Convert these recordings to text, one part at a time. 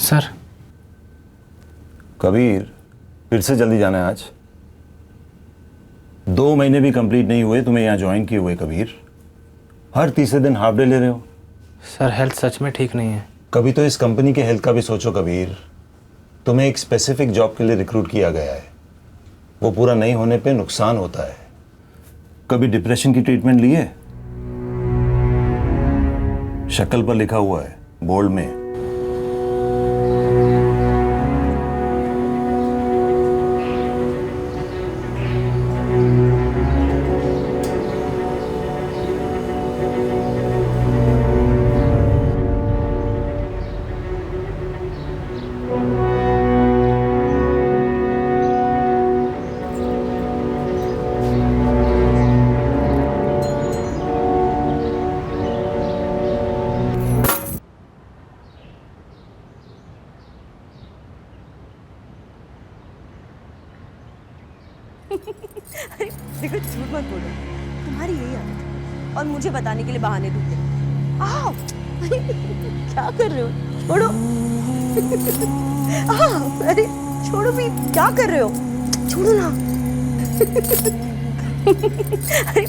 Sir. Kabir, फिर से जल्दी जाना है आज। 2 महीने भी कंप्लीट नहीं हुए तुम्हें यहाँ ज्वाइन किए हुए कबीर। हर तीसरे दिन हाफ डे ले रहे हो। सर हेल्थ सच में ठीक नहीं है। कभी तो इस कंपनी के हेल्थ का भी सोचो कबीर। तुम्हें एक स्पेसिफिक जॉब के लिए रिक्रूट किया गया है, वो पूरा नहीं होने पे नुकसान होता है। कभी डिप्रेशन की ट्रीटमेंट ली है? शक्ल पर लिखा हुआ है बोल्ड में। अरे देखो, झूठ मत बोलो, तुम्हारी यही आदत है और मुझे बताने के लिए बहाने ढूंढते हो। आओ, अरे क्या कर रहे हो? छोड़ो। अरे छोड़ो भी, क्या कर रहे हो? छोड़ो ना। अरे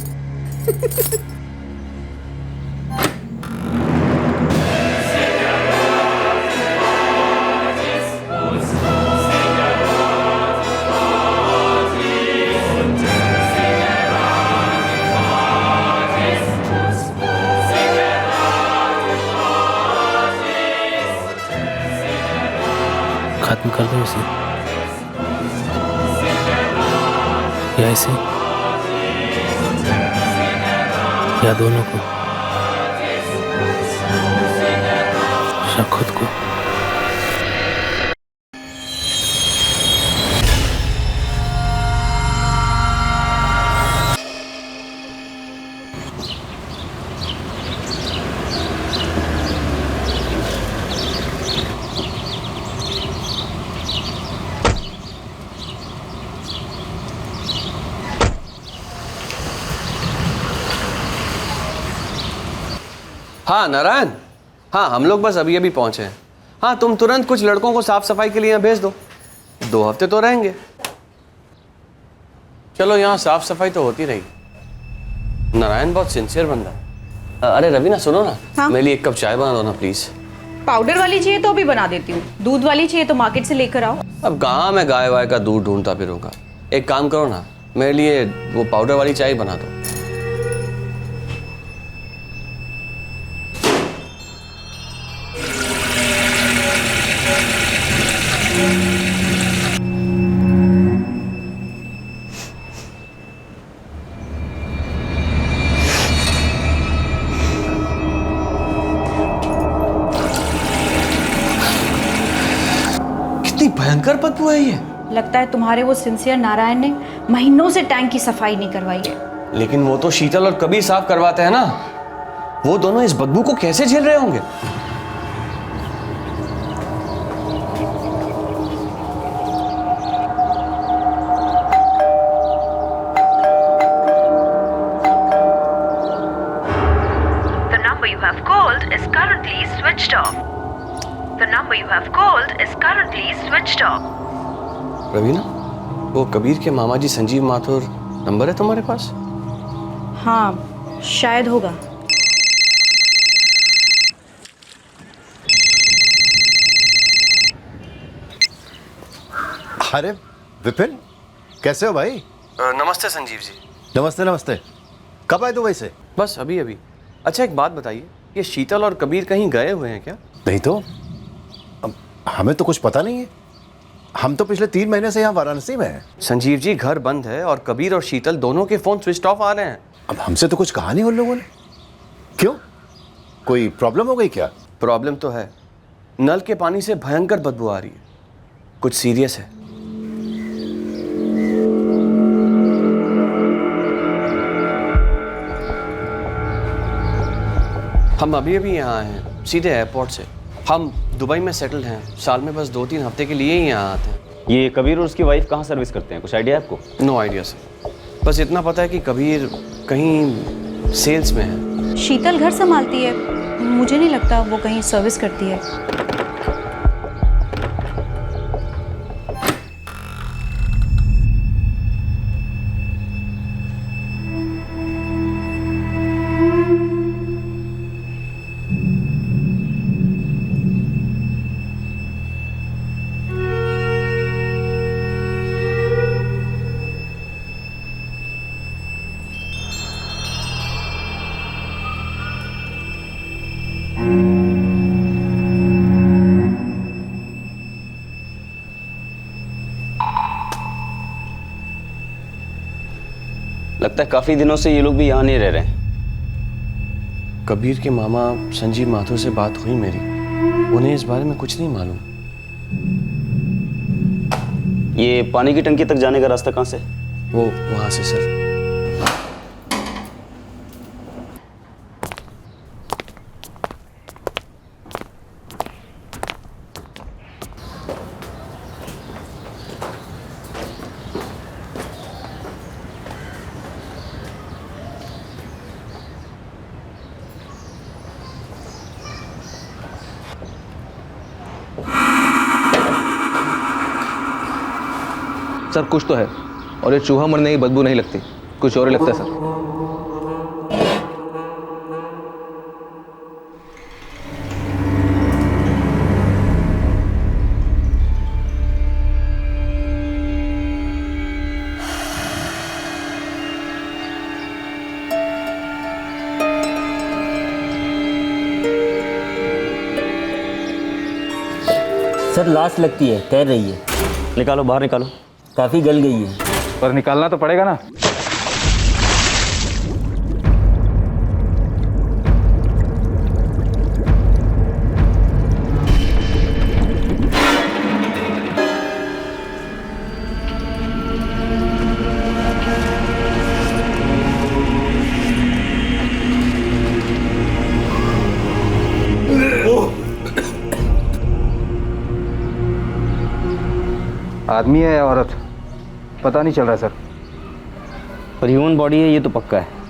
खत्म कर दो इसे, या इसे, या दोनों को, या खुद को। हाँ नारायण, हाँ हम लोग बस अभी अभी पहुंचे हैं। हाँ तुम तुरंत कुछ लड़कों को साफ सफाई के लिए यहाँ भेज दो, 2 हफ्ते तो रहेंगे। चलो यहाँ साफ सफाई तो होती रही। नारायण बहुत सिंसियर बंदा। अरे रवीना सुनो ना, हाँ? मेरे लिए 1 कप चाय बना दो ना प्लीज। पाउडर वाली चाहिए तो अभी बना देती हूँ, दूध वाली चाहिए तो मार्केट से लेकर आओ। अब कहाँ मैं गाय वाय का दूध ढूंढता फिरूंगा। एक काम करो ना, मेरे लिए वो पाउडर वाली चाय बना दो। कितनी भयंकर बदबू है ये। लगता है तुम्हारे वो सिंसियर नारायण ने महीनों से टैंक की सफाई नहीं करवाई है। लेकिन वो तो शीतल और कबीर साफ करवाते हैं ना, वो दोनों इस बदबू को कैसे झेल रहे होंगे। The number you have called is currently switched off. The number you have called is currently switched off. Raveena, वो कबीर के मामा जी संजीव माथुर नंबर है तुम्हारे पास? हाँ शायद होगा। अरे विपिन, कैसे हो भाई? नमस्ते संजीव जी। नमस्ते नमस्ते। कब आए तो वैसे? बस अभी अभी। अच्छा एक बात बताइए, ये शीतल और कबीर कहीं गए हुए हैं क्या? नहीं तो अब हमें तो कुछ पता नहीं है। हम तो पिछले 3 महीने से यहाँ वाराणसी में हैं। संजीव जी घर बंद है और कबीर और शीतल दोनों के फोन स्विच ऑफ आ रहे हैं। अब हमसे तो कुछ कहा नहीं उन लोगों ने। क्यों, कोई प्रॉब्लम हो गई क्या? प्रॉब्लम तो है, नल के पानी से भयंकर बदबू आ रही है, कुछ सीरियस है। हम अभी अभी यहाँ आए हैं सीधे एयरपोर्ट से। हम दुबई में सेटल्ड हैं, साल में बस 2-3 हफ्ते के लिए ही यहाँ आते हैं। ये कबीर और उसकी वाइफ कहाँ सर्विस करते हैं, कुछ आइडिया है आपको? नो आइडिया सर, बस इतना पता है कि कबीर कहीं सेल्स में है। शीतल घर संभालती है, मुझे नहीं लगता वो कहीं सर्विस करती है। लगता है काफ़ी दिनों से ये लोग भी यहाँ नहीं रह रहे हैं। कबीर के मामा संजीव माथुर से बात हुई मेरी, उन्हें इस बारे में कुछ नहीं मालूम। ये पानी की टंकी तक जाने का रास्ता कहाँ से? वो वहाँ से सर। सर कुछ तो है, और ये चूहा मरने की बदबू नहीं लगती, कुछ और ही लगता है सर। सर लाश लगती है, तैर रही है। निकालो, बाहर निकालो। काफ़ी गल गई है। पर निकालना तो पड़ेगा ना। आदमी है या औरत पता नहीं चल रहा सर। पर ह्यूमन बॉडी है ये तो पक्का है।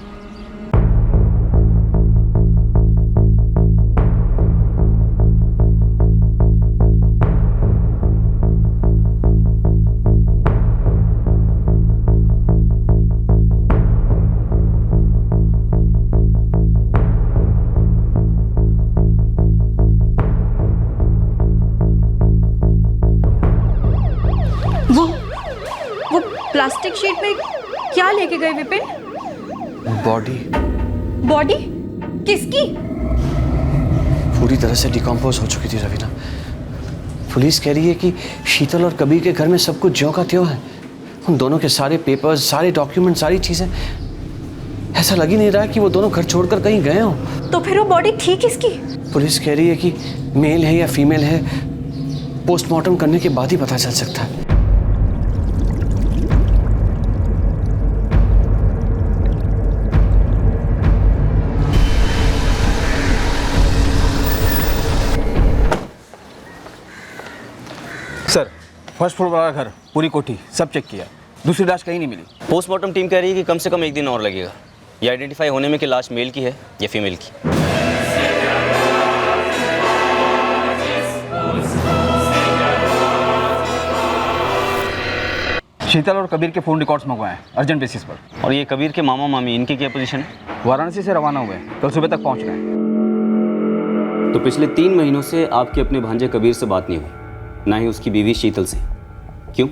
वो प्लास्टिक शीट में क्या लेके गए विपिन? बॉडी। बॉडी किसकी? पूरी तरह से डिकम्पोज हो चुकी थी रवीना। पुलिस कह रही है कि शीतल और कबीर के घर में सब कुछ ज्यों का त्यों है। उन दोनों के सारे पेपर्स, सारे डॉक्यूमेंट, सारी चीजें, ऐसा लग ही नहीं रहा कि वो दोनों घर छोड़कर कहीं गए हों। तो फिर वो बॉडी थी किसकी? पुलिस कह रही है कि मेल है या फीमेल है, पोस्टमार्टम करने के बाद ही पता चल सकता है। सर फर्स्ट फ्लोर वाला घर, पूरी कोठी सब चेक किया, दूसरी लाश कहीं नहीं मिली। पोस्टमार्टम टीम कह रही है कि कम से कम 1 दिन और लगेगा ये आइडेंटिफाई होने में कि लाश मेल की है या फीमेल की। शीतल और कबीर के फ़ोन रिकॉर्ड्स मंगवाए अर्जेंट बेसिस पर। और ये कबीर के मामा मामी, इनकी क्या पोजीशन है? वाराणसी से रवाना हुए, कल सुबह तक पहुंच गए। तो पिछले 3 महीनों से आपके अपने भांजे कबीर से बात नहीं हुई, ना ही उसकी बीवी शीतल से। क्यों?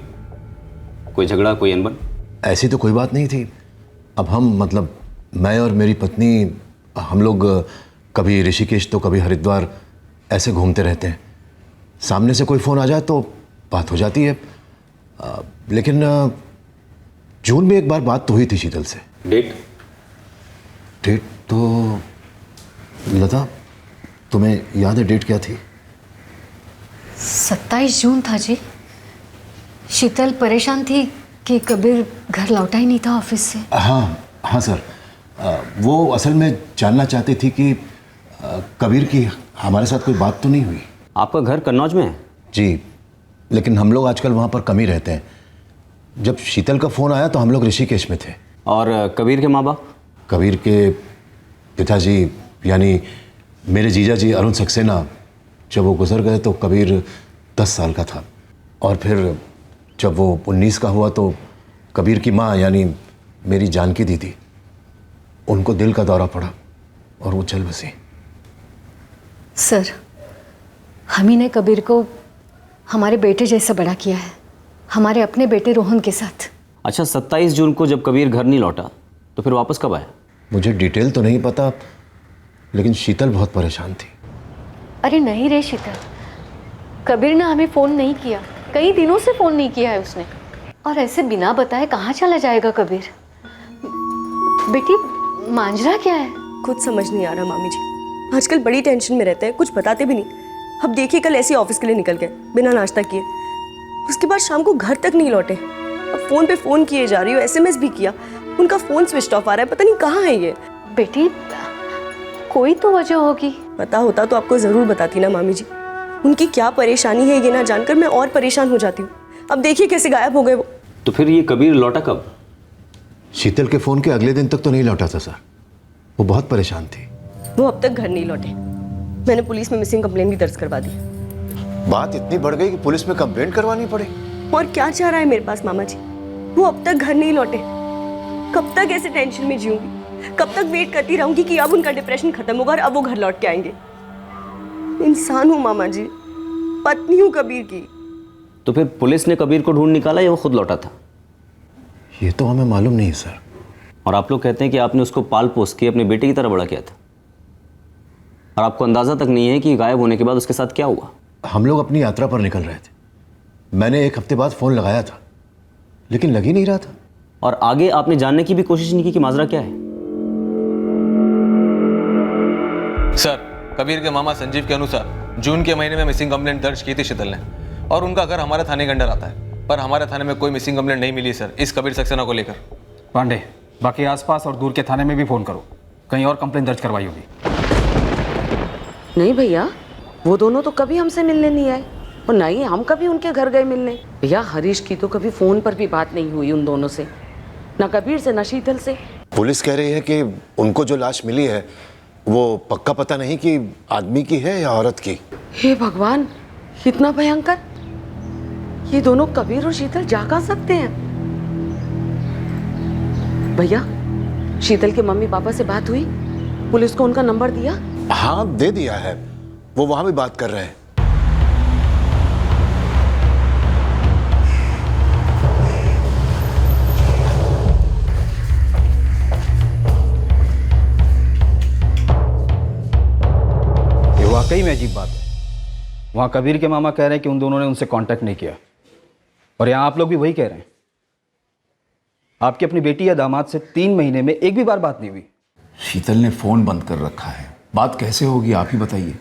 कोई झगड़ा, कोई अनबन? ऐसी तो कोई बात नहीं थी। अब हम मतलब मैं और मेरी पत्नी, हम लोग कभी ऋषिकेश तो कभी हरिद्वार ऐसे घूमते रहते हैं। सामने से कोई फ़ोन आ जाए तो बात हो जाती है। लेकिन जून में एक बार बात तो हुई थी शीतल से। डेट तो लता, तुम्हें याद है डेट क्या थी? 27 जून था जी। शीतल परेशान थी कि कबीर घर लौटा ही नहीं था ऑफिस से। हाँ सर, वो असल में जानना चाहती थी कि कबीर की हमारे साथ कोई बात तो नहीं हुई। आपका घर कन्नौज में है? जी, लेकिन हम लोग आजकल वहाँ पर कम ही रहते हैं। जब शीतल का फ़ोन आया तो हम लोग ऋषिकेश में थे। और कबीर के माँ बाप? कबीर के पिताजी यानी मेरे जीजा जी अरुण सक्सेना, जब वो गुजर गए तो कबीर 10 साल का था। और फिर जब वो 19 का हुआ तो कबीर की माँ यानी मेरी जानकी दीदी, उनको दिल का दौरा पड़ा और वो चल बसी। सर, हम ही ने कबीर को हमारे बेटे जैसा बड़ा किया है, हमारे अपने बेटे रोहन के साथ। अच्छा, 27 जून को जब कबीर घर नहीं लौटा तो फिर वापस कब आया? मुझे डिटेल तो नहीं पता, लेकिन शीतल बहुत परेशान थी। अरे नहीं रे शीतल, कबीर ने हमें फ़ोन नहीं किया, कई दिनों से फ़ोन नहीं किया है उसने। और ऐसे बिना बताए कहाँ चला जाएगा कबीर? बेटी मांजरा क्या है? कुछ समझ नहीं आ रहा मामी जी, आजकल बड़ी टेंशन में रहते हैं, कुछ बताते भी नहीं। अब देखिए कल ऐसे ऑफिस के लिए निकल गए बिना नाश्ता किए, उसके बाद शाम को घर तक नहीं लौटे। अब फोन पे फोन किए जा रही हो, SMS भी किया, उनका फोन स्विच ऑफ आ रहा है, पता नहीं कहाँ है ये। बेटी कोई तो वजह होगी। पता होता तो आपको जरूर बताती ना मामी जी। उनकी क्या परेशानी है ये ना जानकर मैं और परेशान हो जाती हूँ। अब देखिए कैसे गायब हो गए वो। तो फिर ये कबीर लौटा कब? शीतल के फोन के अगले दिन तक तो नहीं लौटा था सर, वो बहुत परेशान थी। वो अब तक घर नहीं लौटे। मैंने पुलिस में मिसिंग कंप्लेन भी दर्ज करवा दी। बात इतनी बढ़ गई कि पुलिस में कंप्लेंट करवानी पड़ी। और क्या चाह रहा है मेरे पास मामा जी? वो अब तक घर नहीं लौटे। कब तक ऐसे टेंशन में जीऊंगी? कब तक वेट करती रहूंगी कि अब उनका डिप्रेशन खत्म होगा और अब वो घर लौट के आएंगे? इंसान हूँ मामा जी, पत्नी हूँ कबीर की। तो फिर पुलिस ने कबीर को ढूंढ निकाला या वो खुद लौटा था? ये तो हमें मालूम नहीं सर। और आप लोग कहते हैं कि आपने उसको पाल पोस के अपने बेटे की तरह बड़ा किया था, और आपको अंदाजा तक नहीं है कि गायब होने के बाद उसके साथ क्या हुआ। हम लोग अपनी यात्रा पर निकल रहे थे, मैंने 1 हफ्ते बाद फोन लगाया था लेकिन लग ही नहीं रहा था। और आगे आपने जानने की भी कोशिश नहीं की कि माजरा क्या है? सर, कबीर के मामा संजीव के अनुसार जून के महीने में मिसिंग कंप्लेंट दर्ज की थी शीतल ने, और उनका घर हमारे थाने के अंडर आता है, पर हमारे थाने में कोई मिसिंग कंप्लेंट नहीं मिली सर इस कबीर सक्सेना को लेकर। पांडे, बाकी आसपास और दूर के थाने में भी फोन करो, कहीं और कंप्लेंट दर्ज करवाई होगी। नहीं भैया, वो दोनों तो कभी हमसे मिलने नहीं आए और ना ही हम कभी उनके घर गए मिलने। भैया हरीश की तो कभी फोन पर भी बात नहीं हुई उन दोनों से, ना कबीर से ना शीतल से। पुलिस कह रही है कि उनको जो लाश मिली है वो पक्का पता नहीं कि आदमी की है या औरत की। हे भगवान, इतना भयंकर! ये दोनों कबीर और शीतल जा कहाँ सकते हैं? भैया, शीतल के मम्मी पापा से बात हुई? पुलिस को उनका नंबर दिया? हाँ दे दिया है, वो वहां भी बात कर रहे हैं। ये वाकई में अजीब बात है। वहां कबीर के मामा कह रहे हैं कि उन दोनों ने उनसे कांटेक्ट नहीं किया, और यहां आप लोग भी वही कह रहे हैं। आपकी अपनी बेटी या दामाद से 3 महीने में एक भी बार बात नहीं हुई। शीतल ने फोन बंद कर रखा है, बात कैसे होगी आप ही बताइए।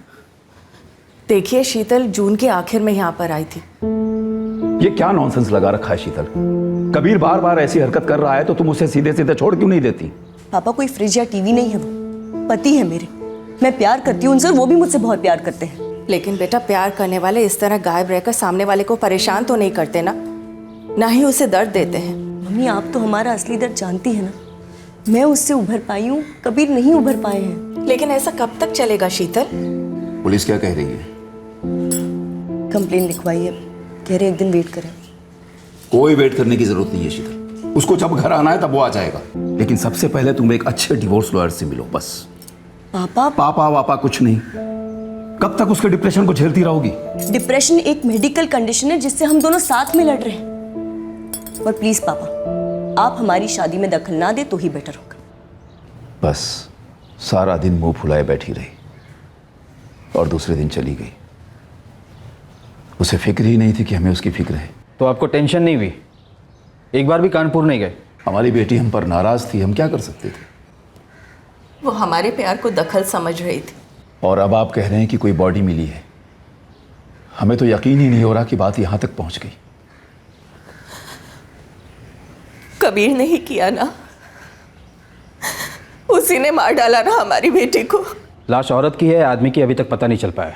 देखिए, शीतल जून के आखिर में यहाँ पर आई थी। ये क्या नॉनसेंस लगा रखा है शीतल? कबीर बार बार ऐसी हरकत कर रहा है तो तुम उसे सीधे सीधे छोड़ क्यों नहीं देती? पापा कोई फ्रिज या टीवी नहीं है, वो पति है मेरे। मैं प्यार करती हूँ उनसे, वो भी मुझसे बहुत प्यार करते हैं। लेकिन बेटा, प्यार करने वाले इस तरह गायब रहकर सामने वाले को परेशान तो नहीं करते ना ही उसे दर्द देते हैं। मम्मी, आप तो हमारा असली दर्द जानती है ना। मैं उससे उभर पाई हूँ, कबीर नहीं उभर पाए हैं। लेकिन ऐसा कब तक चलेगा शीतल? पुलिस क्या कह रही है? कंप्लेन लिखवाई है, कह रहे एक दिन वेट करें। कोई वेट करने की जरूरत नहीं है शीतल, उसको जब घर आना है तब वो आ जाएगा। लेकिन सबसे पहले तुम एक अच्छे डिवोर्स लॉयर से मिलो बस। पापा पापा वापा कुछ नहीं। कब तक उसके डिप्रेशन को झेलती रहोगी? डिप्रेशन एक मेडिकल कंडीशन है जिससे हम दोनों साथ में लड़ रहे हैं। और प्लीज पापा, आप हमारी शादी में दखल ना दे तो ही बेटर होगा। बस सारा दिन मुंह फुलाए बैठी रही और दूसरे दिन चली गई। उसे फिक्र ही नहीं थी कि हमें उसकी फिक्र है। तो आपको टेंशन नहीं हुई? एक बार भी कानपुर नहीं गए? हमारी बेटी हम पर नाराज थी, हम क्या कर सकते थे? वो हमारे प्यार को दखल समझ रही थी। और अब आप कह रहे हैं कि कोई बॉडी मिली है। हमें तो यकीन ही नहीं हो रहा कि बात यहां तक पहुंच गई। कबीर ने ही किया ना, उसी ने मार डाला ना हमारी बेटी को। लाश औरत की है, आदमी की अभी तक पता नहीं चल पाया।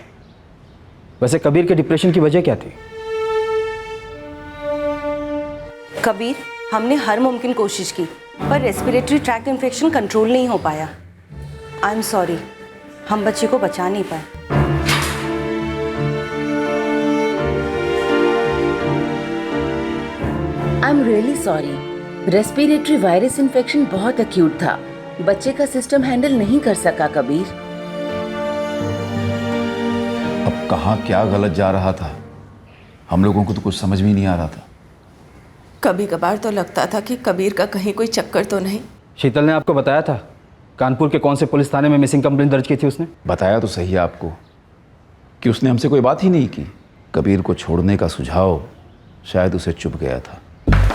वैसे कबीर के डिप्रेशन की वजह क्या थी? कबीर, हमने हर मुमकिन कोशिश की पर रेस्पिरेटरी ट्रैक्ट इन्फेक्शन कंट्रोल नहीं हो पाया। आई एम सॉरी, हम बच्चे को बचा नहीं पाए। I am really sorry. Respiratory virus infection बहुत एक्यूट था, बच्चे का सिस्टम हैंडल नहीं कर सका कबीर। अब कहाँ क्या गलत जा रहा था, हम लोगों को तो कुछ समझ में नहीं आ रहा था। कभी कभार तो लगता था कि कबीर का कहीं कोई चक्कर तो नहीं। शीतल ने आपको बताया था कानपुर के कौन से पुलिस थाने में मिसिंग कंप्लेंट दर्ज की थी उसने? बताया तो सही है आपको कि उसने हमसे कोई बात ही नहीं की। कबीर को छोड़ने का सुझाव शायद उसे चुभ गया था।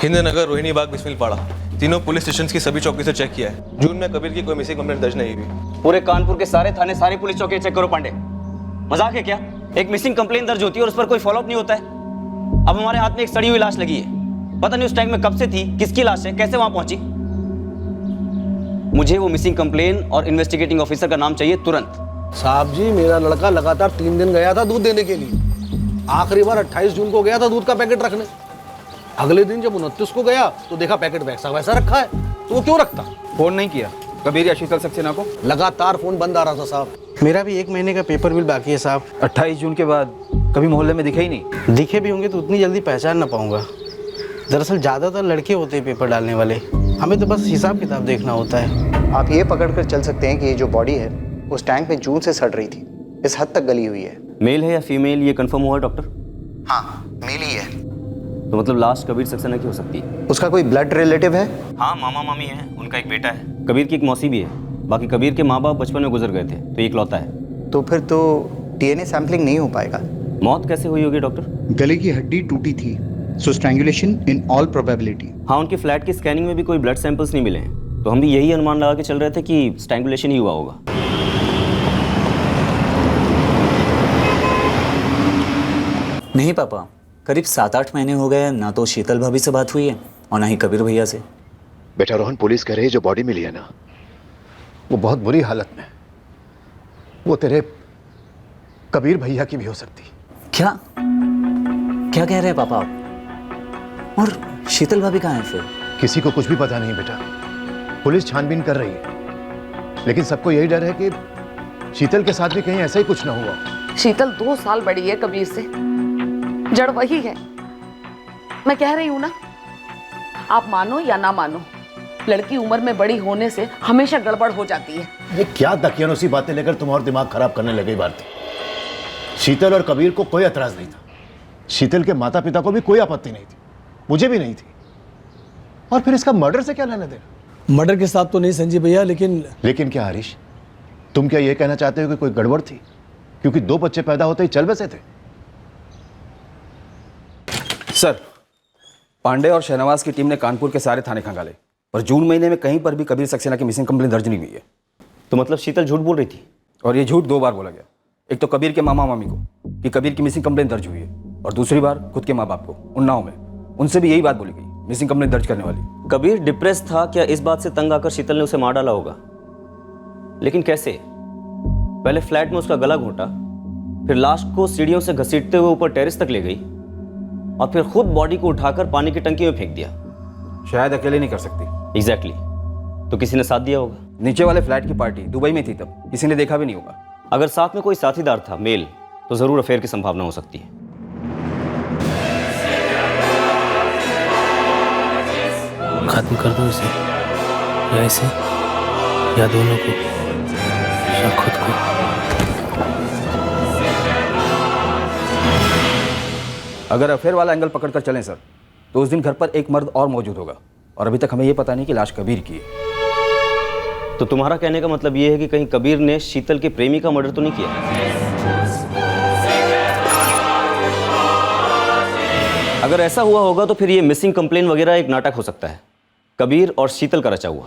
हिंदनगर, रोहिणी बाग, बिस्मिलपाड़ा, तीनों पुलिस स्टेशन की सभी चौकी से चेक किया है। जून में कबीर की कोई मिसिंग कंप्लेंट दर्ज नहीं हुई। पूरे कानपुर के सारे थाने, सारी पुलिस चौकी चेक करो पांडे। मजाक है क्या? एक मिसिंग कंप्लेंट दर्ज होती है और उस पर कोई फॉलोअप नहीं होता है। अब हमारे हाथ में एक सड़ी हुई लाश लगी है, पता नहीं उस टैंक में कब से थी, किसकी लाश है, कैसे वहां पहुंची। मुझे वो मिसिंग कंप्लेंट और इन्वेस्टिगेटिंग ऑफिसर का नाम चाहिए तुरंत। साहब जी, मेरा लड़का लगातार 3 दिन गया था दूध देने के लिए। आखिरी बार 28 जून को गया था दूध का पैकेट रखने। अगले दिन जब 29 को गया तो देखा पैकेट वैसा वैसा रखा है, तो वो क्यों रखता? फोन नहीं किया कबीर या शीतल सक्सेना को? लगातार फोन बंद आ रहा था साहब। मेरा भी 1 महीने का पेपर बिल बाकी है साहब। 28 जून के बाद कभी मोहल्ले में दिखे ही नहीं। दिखे भी होंगे तो उतनी जल्दी पहचान ना पाऊंगा। दरअसल ज़्यादातर लड़के होते हैं पेपर डालने वाले, हमें तो बस हिसाब किताब देखना होता है। आप ये पकड़ कर चल सकते हैं कि ये जो बॉडी है उस टैंक में जून से सड़ रही थी, इस हद तक गली हुई है। मेल है या फीमेल, ये कंफर्म हुआ डॉक्टर? हाँ, मेल ही है। तो मतलब लाश कबीर सक्सेना की हो सकती है? उसका कोई ब्लड रिलेटिव है? हाँ, मामा मामी है, उनका एक बेटा है। कबीर की एक मौसी भी है। बाकी कबीर के माँ बाप बचपन में गुजर गए थे, तो ये इकलौता है। तो फिर तो DNA सैंपलिंग नहीं हो पाएगा। मौत कैसे हुई होगी डॉक्टर? गले की हड्डी टूटी थी, सो स्ट्रैंगुलेशन इन ऑल प्रोबेबिलिटी। हाँ, उनके फ्लैट की स्कैनिंग में भी कोई ब्लड सैंपल्स नहीं मिले हैं, तो हम भी यही अनुमान लगा के चल रहे थे कि स्ट्रैंगुलेशन ही हुआ होगा। नहीं पापा, करीब 7-8 महीने हो गए, ना तो शीतल भाभी से बात हुई है और ना ही कबीर भैया से। बेटा रोहन, पुलिस कह रही है जो बॉडी मिली है ना, वो बहुत बुरी हालत में, वो तेरे कबीर भैया की भी हो सकती। क्या क्या कह रहे हैं पापा आप? और शीतल भाभी कहाँ है फिर? किसी को कुछ भी पता नहीं बेटा, पुलिस छानबीन कर रही है, लेकिन सबको यही डर है कि शीतल के साथ भी कहीं ऐसा ही कुछ ना हुआ। शीतल 2 साल बड़ी है कबीर से, जड़ वही है। मैं कह रही हूं ना, आप मानो या ना मानो, लड़की उम्र में बड़ी होने से हमेशा गड़बड़ हो जाती है। ये क्या दकियानूसी बातें लेकर तुम और दिमाग खराब करने लगे भारती। शीतल और कबीर को कोई एतराज नहीं था, शीतल के माता पिता को भी कोई आपत्ति नहीं थी, मुझे भी नहीं थी। और फिर इसका मर्डर से क्या लेना देना? मर्डर के साथ तो नहीं संजीव भैया, लेकिन क्या हरीश, तुम क्या ये कहना चाहते हो कि कोई गड़बड़ थी, क्योंकि 2 बच्चे पैदा होते ही चल बसे थे? सर, पांडे और शहनवाज की टीम ने कानपुर के सारे थाने खंगाले, पर जून महीने में कहीं पर भी कबीर सक्सेना की मिसिंग कंप्लेंट दर्ज नहीं हुई है। तो मतलब शीतल झूठ बोल रही थी? और ये झूठ 2 बार बोला गया। एक तो कबीर के मामा मामी को कि कबीर की मिसिंग कंप्लेंट दर्ज हुई है, और दूसरी बार खुद के माँ बाप को उन्नाव में, उनसे भी यही बात बोली गई, मिसिंग कंप्लेंट दर्ज करने वाली। कबीर डिप्रेस था क्या? इस बात से तंग आकर शीतल ने उसे मार डाला होगा, लेकिन कैसे? पहले फ्लैट में उसका गला घोंटा, फिर लाश को सीढ़ियों से घसीटते हुए ऊपर टेरेस तक ले गई, और फिर खुद बॉडी को उठाकर पानी की टंकी में फेंक दिया। शायद अकेले नहीं कर सकती। एग्जैक्टली। तो किसी ने साथ दिया होगा। नीचे वाले फ्लैट की पार्टी दुबई में थी, तब किसी ने देखा भी नहीं होगा। अगर साथ में कोई साथीदार था मेल, तो जरूर अफेयर की संभावना हो सकती है। खत्म कर दो इसे, या इसे, या दोनों को, या खुद को। अगर अफेयर वाला एंगल पकड़कर चलें सर, तो उस दिन घर पर एक मर्द और मौजूद होगा, और अभी तक हमें यह पता नहीं कि लाश कबीर की है। तो तुम्हारा कहने का मतलब यह है कि कहीं कबीर ने शीतल के प्रेमी का मर्डर तो नहीं किया? अगर ऐसा हुआ होगा तो फिर ये मिसिंग कंप्लेन वगैरह एक नाटक हो सकता है, कबीर और शीतल का रचा हुआ।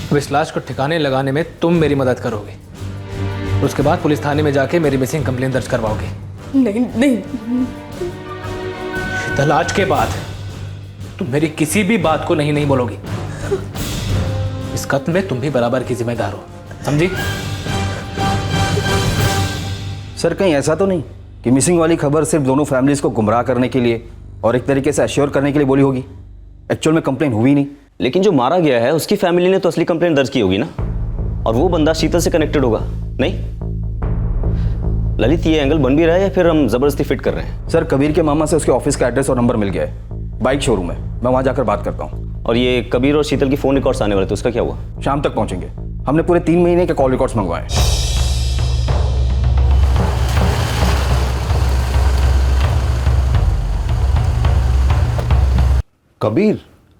अब इस लाश को ठिकाने लगाने में तुम मेरी मदद करोगे, उसके बाद पुलिस थाने में जाके मेरी मिसिंग कंप्लेन दर्ज करवाओगे। नहीं नहीं, शीतल, आज के बाद तुम मेरी किसी भी बात को नहीं बोलोगी। इस कत्ल में तुम भी बराबर की जिम्मेदार हो, समझी? सर, कहीं ऐसा तो नहीं कि मिसिंग वाली खबर सिर्फ दोनों फैमिलीज को गुमराह करने के लिए और एक तरीके से अश्योर करने के लिए बोली होगी? एक्चुअल में कंप्लेन हुई नहीं। लेकिन जो मारा गया है उसकी फैमिली ने तो असली कंप्लेंट दर्ज की होगी ना, और वो बंदा शीतल से कनेक्टेड होगा, नहीं? ललित, ये एंगल बन भी रहा है या फिर हम जबरदस्ती फिट कर रहे हैं? सर, कबीर के मामा से उसके ऑफिस का एड्रेस और नंबर मिल गया है, बाइक शोरूम है, मैं वहां जाकर बात करता हूँ। और ये कबीर और शीतल की फोन रिकॉर्ड्स आने वाले थे, उसका क्या हुआ? शाम तक पहुंचेंगे। हमने पूरे 3 महीने के कॉल रिकॉर्ड्स मंगवाए।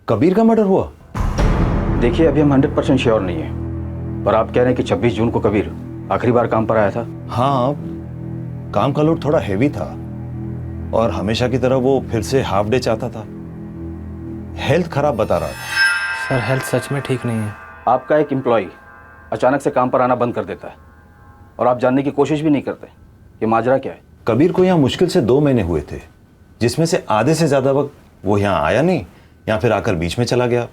कबीर का मर्डर हुआ? देखिए, अभी हम 100% श्योर नहीं है, पर आप कह रहे हैं कि 26 जून को कबीर आखिरी बार काम पर आया था। हाँ, काम का लोड थोड़ा हैवी था और हमेशा की तरह वो फिर से हाफ डे चाहता था। हेल्थ खराब बता रहा था। सर हेल्थ सच में ठीक नहीं है। आपका एक एम्प्लॉय अचानक से काम पर आना बंद कर देता है और आप जानने की कोशिश भी नहीं करते कि माजरा क्या है। कबीर को यहाँ मुश्किल से 2 महीने हुए थे, जिसमें से आधे से ज़्यादा वक्त वो यहाँ आया नहीं या फिर आकर बीच में चला गया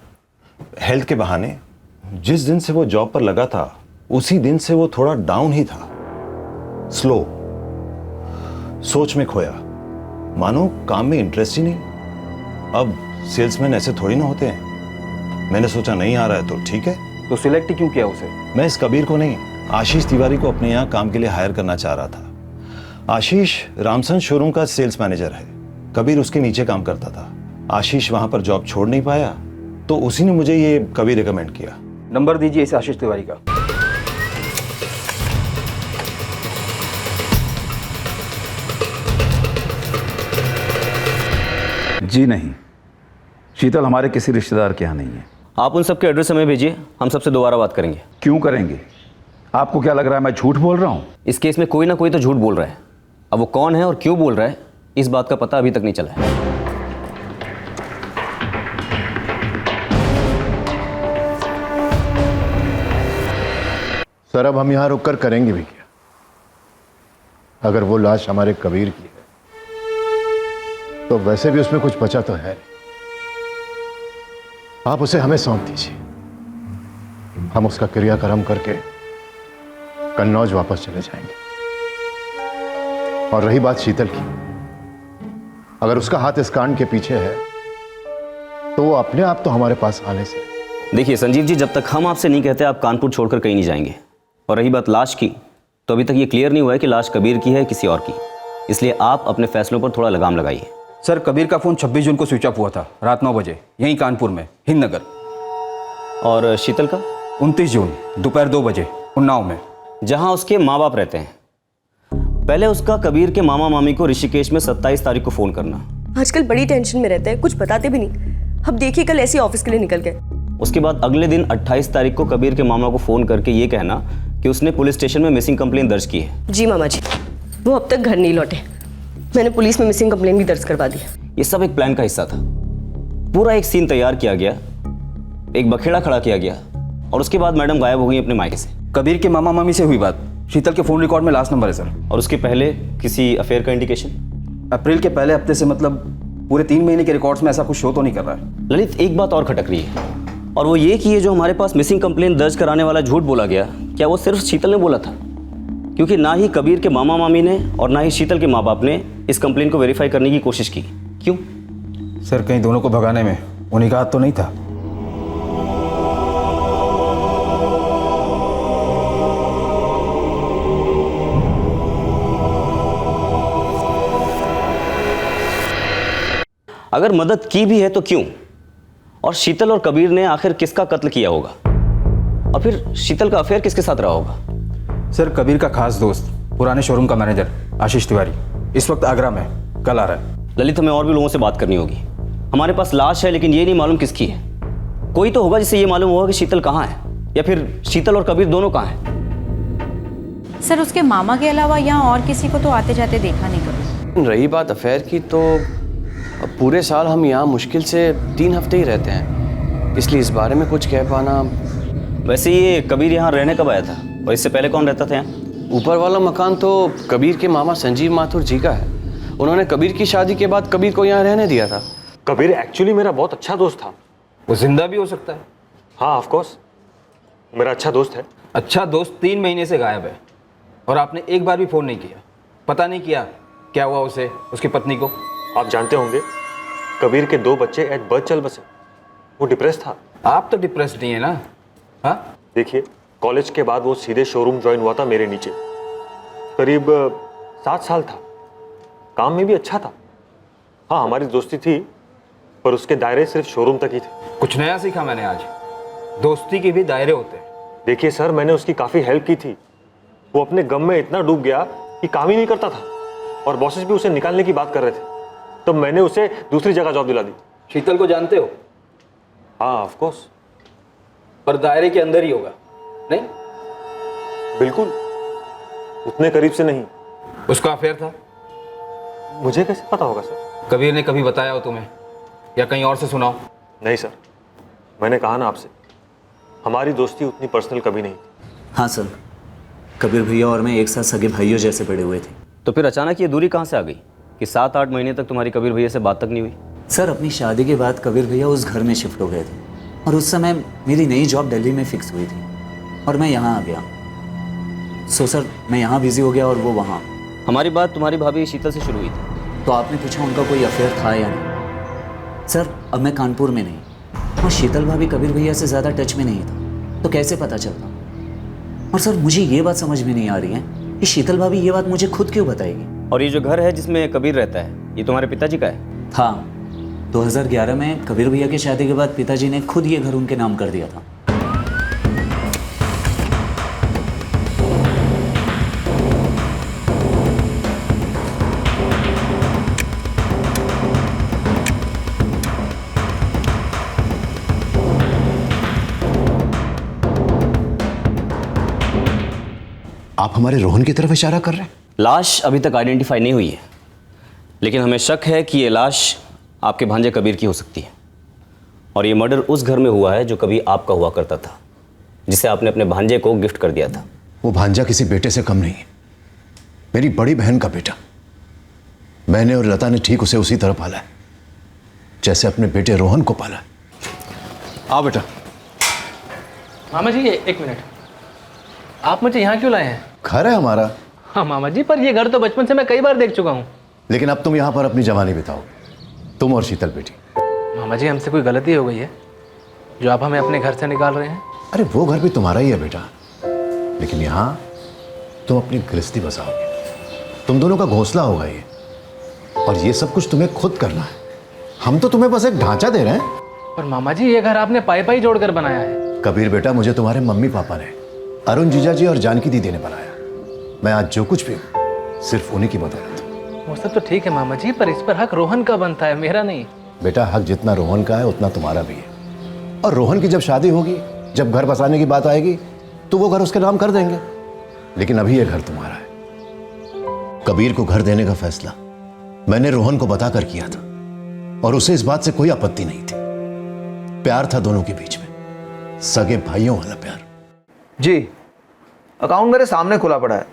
हेल्थ के बहाने। जिस दिन से वो जॉब पर लगा था उसी दिन से वो थोड़ा डाउन ही था, स्लो, सोच में खोया, मानो काम में इंटरेस्ट ही नहीं। अब सेल्समैन ऐसे थोड़ी ना होते हैं। मैंने सोचा नहीं आ रहा है तो ठीक है। तो सिलेक्ट क्यों किया उसे? मैं इस कबीर को नहीं, आशीष तिवारी को अपने यहाँ काम के लिए हायर करना चाह रहा था। आशीष रामसन शोरूम का सेल्स मैनेजर है, कबीर उसके नीचे काम करता था। आशीष वहां पर जॉब छोड़ नहीं पाया तो उसी ने मुझे ये कबीर रिकमेंड किया। नंबर दीजिए इस आशीष तिवारी का। जी नहीं, शीतल हमारे किसी रिश्तेदार के यहाँ नहीं है। आप उन सबके एड्रेस हमें भेजिए, हम सबसे दोबारा बात करेंगे। क्यों करेंगे? आपको क्या लग रहा है मैं झूठ बोल रहा हूँ? इस केस में कोई ना कोई तो झूठ बोल रहा है। अब वो कौन है और क्यों बोल रहा है इस बात का पता अभी तक नहीं चला है। सर अब हम यहाँ रुककर करेंगे भी क्या? अगर वो लाश हमारे कबीर की है तो वैसे भी उसमें कुछ बचा तो है। आप उसे हमें सौंप दीजिए, हम उसका क्रियाक्रम करके कन्नौज वापस चले जाएंगे। और रही बात शीतल की, अगर उसका हाथ इस कांड के पीछे है तो वो अपने आप तो हमारे पास आने से। देखिए संजीव जी, जब तक हम आपसे नहीं कहते आप कानपुर छोड़कर कहीं नहीं जाएंगे। और रही बात लाश की, तो अभी तक ये क्लियर नहीं हुआ है कि लाश कबीर की है किसी और की, इसलिए आप अपने फैसलों पर थोड़ा लगाम लगाइए। सर कबीर का फ़ोन 26 जून को स्विच ऑफ हुआ था रात 9 बजे, यहीं कानपुर में, हिंदनगर। और शीतल का? 29 जून दोपहर 2 बजे, उन्नाव में, जहां उसके माँ बाप रहते हैं। पहले उसका कबीर के मामा मामी को ऋषिकेश में 27 तारीख को फ़ोन करना। आजकल बड़ी टेंशन में रहते हैं, कुछ बताते भी नहीं। अब देखिए कल ऐसे ऑफिस के लिए निकल गए। उसके बाद अगले दिन 28 तारीख को कबीर के मामा को फ़ोन करके ये कहना कि उसने पुलिस स्टेशन में मिसिंग कंप्लेन दर्ज की है। जी मामा जी, वो अब तक घर नहीं लौटे। मैंने पुलिस में मिसिंग कंप्लेन भी दर्ज करवा दी। ये सब एक प्लान का हिस्सा था। पूरा एक सीन तैयार किया गया, एक बखेड़ा खड़ा किया गया और उसके बाद मैडम गायब हो गई अपने मायके से। कबीर के मामा मामी से हुई बात, शीतल के फ़ोन रिकॉर्ड में लास्ट नंबर है सर। और उसके पहले किसी अफेयर का इंडिकेशन? अप्रैल के पहले हफ्ते से, मतलब पूरे 3 महीने के रिकॉर्ड्स में ऐसा कुछ शो तो नहीं कर रहा है। ललित, एक बात और खटक रही है, और वो ये कि ये जो हमारे पास मिसिंग कंप्लेन दर्ज कराने वाला झूठ बोला गया, क्या वो सिर्फ शीतल ने बोला था? क्योंकि ना ही कबीर के मामा मामी ने और ना ही शीतल के माँ बाप ने इस कंप्लेन को वेरीफाई करने की कोशिश की। क्यों? सर कहीं दोनों को भगाने में उन्हीं का हाथ तो नहीं था? अगर मदद की भी है तो क्यों? और शीतल और कबीर ने आखिर किसका कत्ल किया होगा? और फिर शीतल का अफेयर किसके साथ रहा होगा? सर कबीर का खास दोस्त, पुराने शोरूम का मैनेजर आशीष तिवारी, इस वक्त आगरा में, कल आ रहा है। ललित, हमें और भी लोगों से बात करनी होगी। हमारे पास लाश है लेकिन ये नहीं मालूम किसकी है। कोई तो होगा जिससे ये मालूम होगा कि शीतल कहाँ है, या फिर शीतल और कबीर दोनों कहाँ हैं। सर उसके मामा के अलावा यहाँ और किसी को तो आते जाते देखा नहीं कभी। रही बात अफेयर की, तो पूरे साल हम यहाँ मुश्किल से 3 हफ्ते ही रहते हैं, इसलिए इस बारे में कुछ कह पाना। वैसे ये कबीर यहाँ रहने कब आया था और इससे पहले कौन रहता था यहाँ? ऊपर वाला मकान तो कबीर के मामा संजीव माथुर जी का है। उन्होंने कबीर की शादी के बाद कबीर को यहाँ रहने दिया था। कबीर एक्चुअली मेरा बहुत अच्छा दोस्त था। वो जिंदा भी हो सकता है? हाँ ऑफ कोर्स, मेरा अच्छा दोस्त है। अच्छा दोस्त 3 महीने से गायब है और आपने एक बार भी फ़ोन नहीं किया, पता नहीं किया क्या हुआ उसे, उसकी पत्नी को? आप जानते होंगे कबीर के 2 बच्चे एट बर्थ चल बसे। वो डिप्रेस था। आप तो डिप्रेस्ड नहीं है ना? हाँ देखिए, कॉलेज के बाद वो सीधे शोरूम ज्वाइन हुआ था मेरे नीचे। करीब 7 साल था, काम में भी अच्छा था। हाँ हमारी दोस्ती थी, पर उसके दायरे सिर्फ शोरूम तक ही थे। कुछ नया सीखा मैंने आज, दोस्ती के भी दायरे होते हैं। देखिए सर, मैंने उसकी काफ़ी हेल्प की थी। वो अपने गम में इतना डूब गया कि काम ही नहीं करता था और बॉसेस भी उसे निकालने की बात कर रहे थे। तो मैंने उसे दूसरी जगह जॉब दिला दी। शीतल को जानते हो? हाँ ऑफ कोर्स। पर दायरे के अंदर ही होगा नहीं? बिल्कुल, उतने करीब से नहीं, उसका अफेयर था। मुझे कैसे पता होगा सर? कबीर ने कभी बताया हो तुम्हें या कहीं और से सुना हो? नहीं सर, मैंने कहा ना आपसे, हमारी दोस्ती उतनी पर्सनल कभी नहीं थी। हाँ सर, कबीर भैया और मैं एक साथ सगे भाइयों जैसे पड़े हुए थे। तो फिर अचानक ये दूरी कहाँ से आ गई कि 7-8 महीने तक तुम्हारी कबीर भैया से बात तक नहीं हुई? सर, अपनी शादी के बाद कबीर भैया उस घर में शिफ्ट हो गए थे और उस समय मेरी नई जॉब दिल्ली में फिक्स हुई थी और मैं यहाँ आ गया। सो सर, मैं यहाँ बिजी हो गया और वो वहाँ। हमारी बात तुम्हारी भाभी शीतल से शुरू हुई थी। तो आपने पूछा उनका कोई अफेयर था या नहीं? सर, अब मैं कानपुर में नहीं और शीतल भाभी कबीर भैया से ज़्यादा टच में नहीं था, तो कैसे पता चलता? और सर, मुझे ये बात समझ में नहीं आ रही है कि शीतल भाभी ये बात मुझे खुद क्यों बताएगी। और ये जो घर है जिसमें कबीर रहता है, ये तुम्हारे पिताजी का है? हाँ, 2011 में कबीर भैया की शादी के बाद पिताजी ने खुद ये घर उनके नाम कर दिया था। आप हमारे रोहन की तरफ इशारा कर रहे हैं? लाश अभी तक आइडेंटिफाई नहीं हुई है, लेकिन हमें शक है कि ये लाश आपके भांजे कबीर की हो सकती है और ये मर्डर उस घर में हुआ है जो कभी आपका हुआ करता था, जिसे आपने अपने भांजे को गिफ्ट कर दिया था। वो भांजा किसी बेटे से कम नहीं है, मेरी बड़ी बहन का बेटा। मैंने और लता ने ठीक उसे उसी तरह पाला है जैसे अपने बेटे रोहन को पाला। आओ बेटा। मामा जी, एक मिनट, आप मुझे यहाँ क्यों लाए हैं? घर है हमारा। हाँ मामा जी, पर ये घर तो बचपन से मैं कई बार देख चुका हूँ। लेकिन अब तुम यहाँ पर अपनी जवानी बिताओगे, तुम और शीतल बेटी। मामा जी, हमसे कोई गलती हो गई है जो आप हमें अपने घर से निकाल रहे हैं? अरे वो घर भी तुम्हारा ही है बेटा, लेकिन यहाँ तुम अपनी गृहस्थी बसाओगे, तुम दोनों का घोंसला होगा ये, और ये सब कुछ तुम्हें खुद करना है। हम तो तुम्हें बस एक ढांचा दे रहे हैं। पर मामा जी, ये घर आपने पाई पाई जोड़कर बनाया है। कबीर बेटा, मुझे तुम्हारे मम्मी पापा ने, अरुण जीजा जी और जानकी दीदी ने बनाया। मैं आज जो कुछ भी हूं सिर्फ उन्हीं की बदौलत। वो सब तो ठीक है मामा जी, पर इस पर हक रोहन का बनता है, मेरा नहीं। बेटा, हक जितना रोहन का है उतना तुम्हारा भी है, और रोहन की जब शादी होगी, जब घर बसाने की बात आएगी, तो वो घर उसके नाम कर देंगे। लेकिन अभी ये घर तुम्हारा है। कबीर को घर देने का फैसला मैंने रोहन को बताकर किया था और उसे इस बात से कोई आपत्ति नहीं थी। प्यार था दोनों के बीच में, सगे भाइयों वाला प्यार। जी, अकाउंट मेरे सामने खुला पड़ा है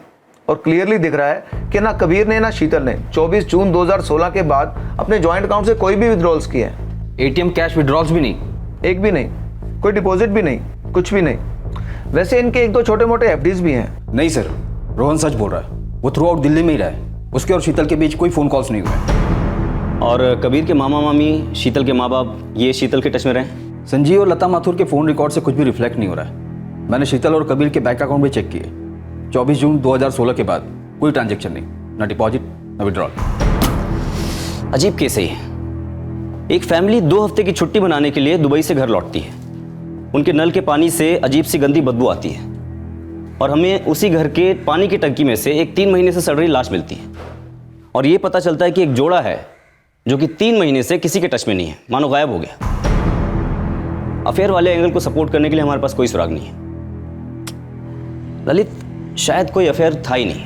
और क्लियरली दिख रहा है कि ना कबीर ने ना शीतल ने 24 जून 2016 के बाद अपने जॉइंट अकाउंट से कोई भी विड्रॉल्स किए हैं। एटीएम कैश विड्रॉल्स भी नहीं? एक भी नहीं, कोई डिपॉजिट भी नहीं, कुछ भी नहीं। वैसे इनके 1-2 छोटे मोटे एफडीज भी हैं। नहीं सर, रोहन सच बोल रहा है। वो थ्रू आउट दिल्ली में ही रहा है, उसके और शीतल के बीच कोई फ़ोन कॉल्स नहीं हुए। और कबीर के मामा मामी, शीतल के माँ बाप, ये शीतल के टच में रहे? संजीव और लता माथुर के फ़ोन रिकॉर्ड से कुछ भी रिफ्लेक्ट नहीं हो रहा है। मैंने शीतल और कबीर के बैंक अकाउंट भी चेक किए। 24 जून 2016 के बाद कोई ट्रांजैक्शन नहीं, ना डिपॉजिट ना विड्रॉल। अजीब केस है ये। एक फैमिली 2 हफ्ते की छुट्टी बनाने के लिए दुबई से घर लौटती है, उनके नल के पानी से अजीब सी गंदी बदबू आती है और हमें उसी घर के पानी की टंकी में से एक 3 महीने से सड़ रही लाश मिलती है और ये पता चलता है कि एक जोड़ा है जो कि 3 महीने से किसी के टच में नहीं है, मानो गायब हो गया। अफेयर वाले एंगल को सपोर्ट करने के लिए हमारे पास कोई सुराग नहीं है। ललित, शायद कोई अफेयर था ही नहीं।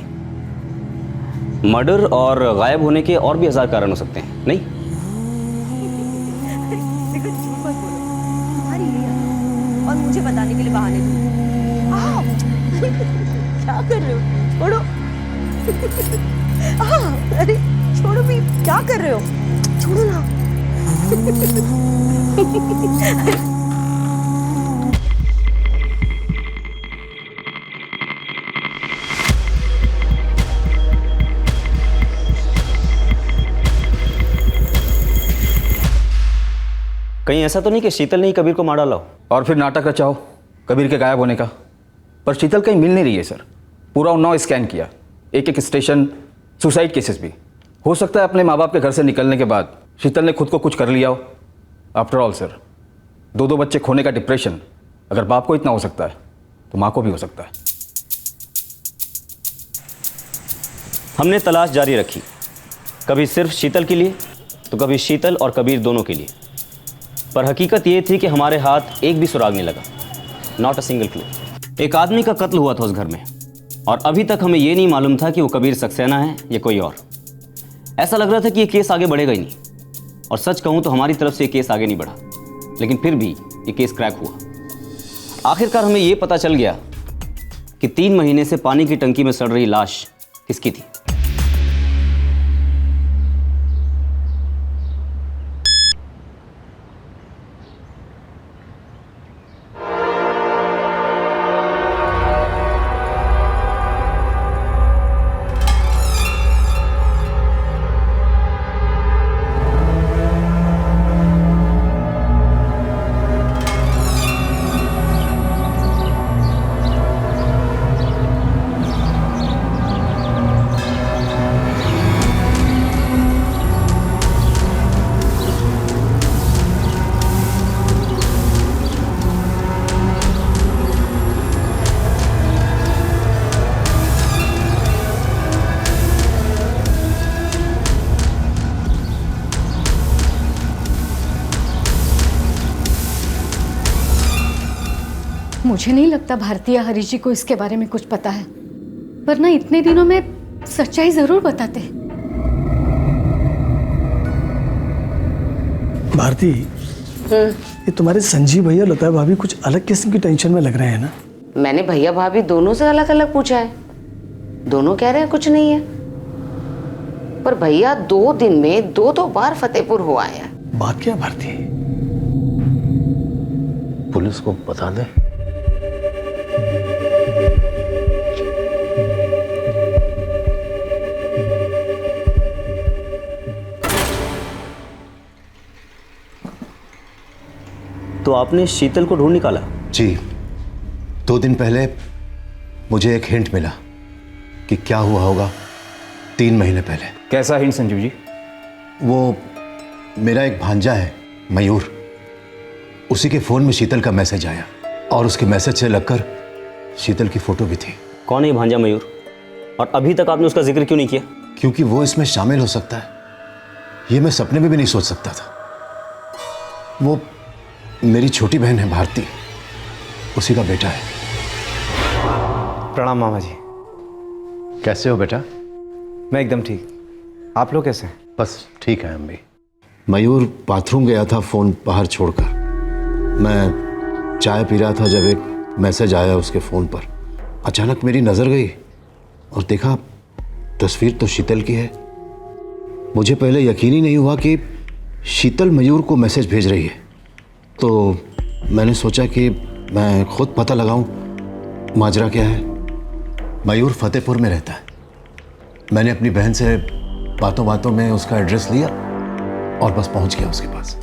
मर्डर और गायब होने के और भी 1000 कारण हो सकते हैं, नहीं? और मुझे बताने के लिए बहाने क्या कर रहे हो? छोड़ो। अरे छोड़ो भी, क्या कर रहे हो? छोड़ो ना। कहीं ऐसा तो नहीं कि शीतल ने ही कबीर को मार डाला हो और फिर नाटक रचाओ कबीर के गायब होने का? पर शीतल कहीं मिल नहीं रही है सर। पूरा उन्नाव स्कैन किया, एक स्टेशन, सुसाइड केसेस भी। हो सकता है अपने माँ बाप के घर से निकलने के बाद शीतल ने खुद को कुछ कर लिया हो। आफ्टर ऑल सर, 2 बच्चे खोने का डिप्रेशन अगर बाप को इतना हो सकता है तो माँ को भी हो सकता है। हमने तलाश जारी रखी, कभी सिर्फ शीतल के लिए तो कभी शीतल और कबीर दोनों के लिए, पर हकीकत ये थी कि हमारे हाथ एक भी सुराग नहीं लगा, नॉट अ सिंगल क्लू। एक आदमी का कत्ल हुआ था उस घर में और अभी तक हमें ये नहीं मालूम था कि वो कबीर सक्सेना है या कोई और। ऐसा लग रहा था कि ये केस आगे बढ़ेगा ही नहीं, और सच कहूँ तो हमारी तरफ से ये केस आगे नहीं बढ़ा, लेकिन फिर भी ये केस क्रैक हुआ। आखिरकार हमें ये पता चल गया कि 3 महीने से पानी की टंकी में सड़ रही लाश किसकी थी। मुझे नहीं लगता भारतीय हरीश जी को इसके बारे में कुछ पता है, वरना इतने दिनों में सच्चाई जरूर बताते। भारती, ये तुम्हारे संजीव भैया लता भाभी कुछ अलग किस्म की टेंशन में लग रहे हैं ना? मैंने भैया भाभी दोनों से अलग अलग पूछा है, दोनों कह रहे हैं कुछ नहीं है। पर भैया 2 दिन में 2 बार फतेहपुर हो आया। बात क्या भारती? पुलिस को बता दे। तो आपने शीतल को ढूंढ निकाला? जी, 2 दिन पहले मुझे एक हिंट मिला कि क्या हुआ होगा 3 महीने पहले। कैसा हिंट संजीव जी? वो मेरा एक भांजा है मयूर, उसी के फोन में शीतल का मैसेज आया और उसके मैसेज से लगकर शीतल की फोटो भी थी। कौन है ये भांजा मयूर, और अभी तक आपने उसका जिक्र क्यों नहीं किया? क्योंकि वो इसमें शामिल हो सकता है, ये मैं सपने में भी नहीं सोच सकता था। वो मेरी छोटी बहन है भारती, उसी का बेटा है। प्रणाम मामा जी। कैसे हो बेटा? मैं एकदम ठीक, आप लोग कैसे हैं? बस ठीक है हम भी। मयूर बाथरूम गया था फ़ोन बाहर छोड़कर, मैं चाय पी रहा था जब एक मैसेज आया उसके फ़ोन पर। अचानक मेरी नज़र गई और देखा तस्वीर तो शीतल की है। मुझे पहले यकीन ही नहीं हुआ कि शीतल मयूर को मैसेज भेज रही है, तो मैंने सोचा कि मैं खुद पता लगाऊं माजरा क्या है। मयूर फतेहपुर में रहता है। मैंने अपनी बहन से बातों बातों में उसका एड्रेस लिया और बस पहुंच गया उसके पास।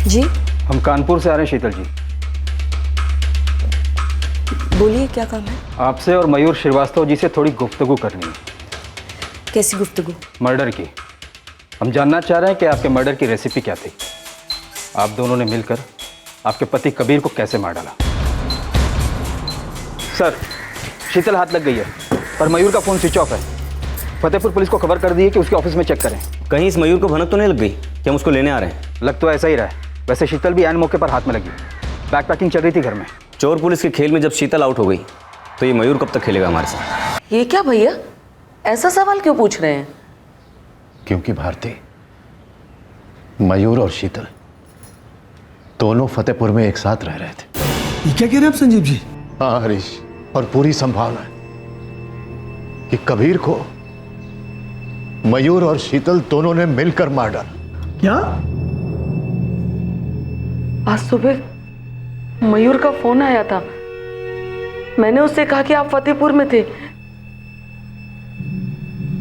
जी, हम कानपुर से आ रहे हैं शीतल जी। बोलिए, क्या काम है? आपसे और मयूर श्रीवास्तव जी से थोड़ी गुफ्तगू करनी है। कैसी गुफ्तगू? मर्डर की। हम जानना चाह रहे हैं कि आपके मर्डर की रेसिपी क्या थी। आप दोनों ने मिलकर आपके पति कबीर को कैसे मार डाला? सर, शीतल हाथ लग गई है, पर मयूर का फ़ोन स्विच ऑफ है। फतेहपुर पुलिस को खबर कर दी है कि उसके ऑफिस में चेक करें। कहीं इस मयूर को भनक तो नहीं लग गई कि हम उसको लेने आ रहे हैं? लग तो ऐसा ही रहा है। वैसे शीतल भी ऐन मौके पर हाथ में लगी। बैग पैकिंग चल रही थी घर में। चोर पुलिस के खेल में जब शीतल आउट हो गई तो ये मयूर कब तक खेलेगा हमारे साथ? ये क्या भैया, ऐसा सवाल क्यों पूछ रहे हैं? क्योंकि भारती, मयूर और शीतल दोनों फतेहपुर में एक साथ रह रहे थे। ये क्या कह रहे हैं आप संजीव जी? हाँ हरीश, और पूरी संभावना है कि कबीर को मयूर और शीतल दोनों ने मिलकर मार डाला। क्या? आज सुबह मयूर का फोन आया था, मैंने उससे कहा कि आप फतेहपुर में थे।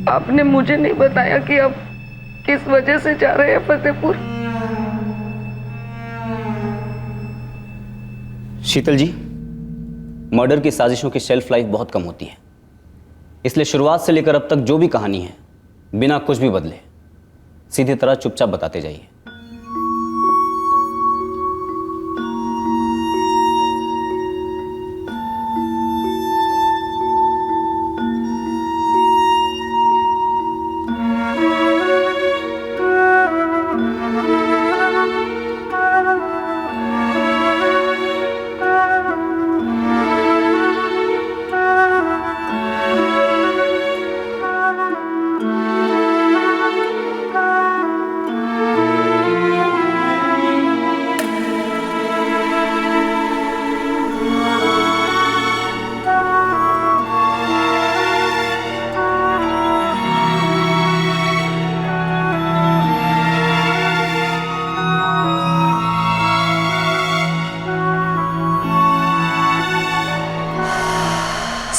आपने मुझे नहीं बताया कि आप किस वजह से जा रहे हैं फतेहपुर। शीतल जी, मर्डर की साजिशों की शेल्फ लाइफ बहुत कम होती है, इसलिए शुरुआत से लेकर अब तक जो भी कहानी है बिना कुछ भी बदले सीधी तरह चुपचाप बताते जाइए।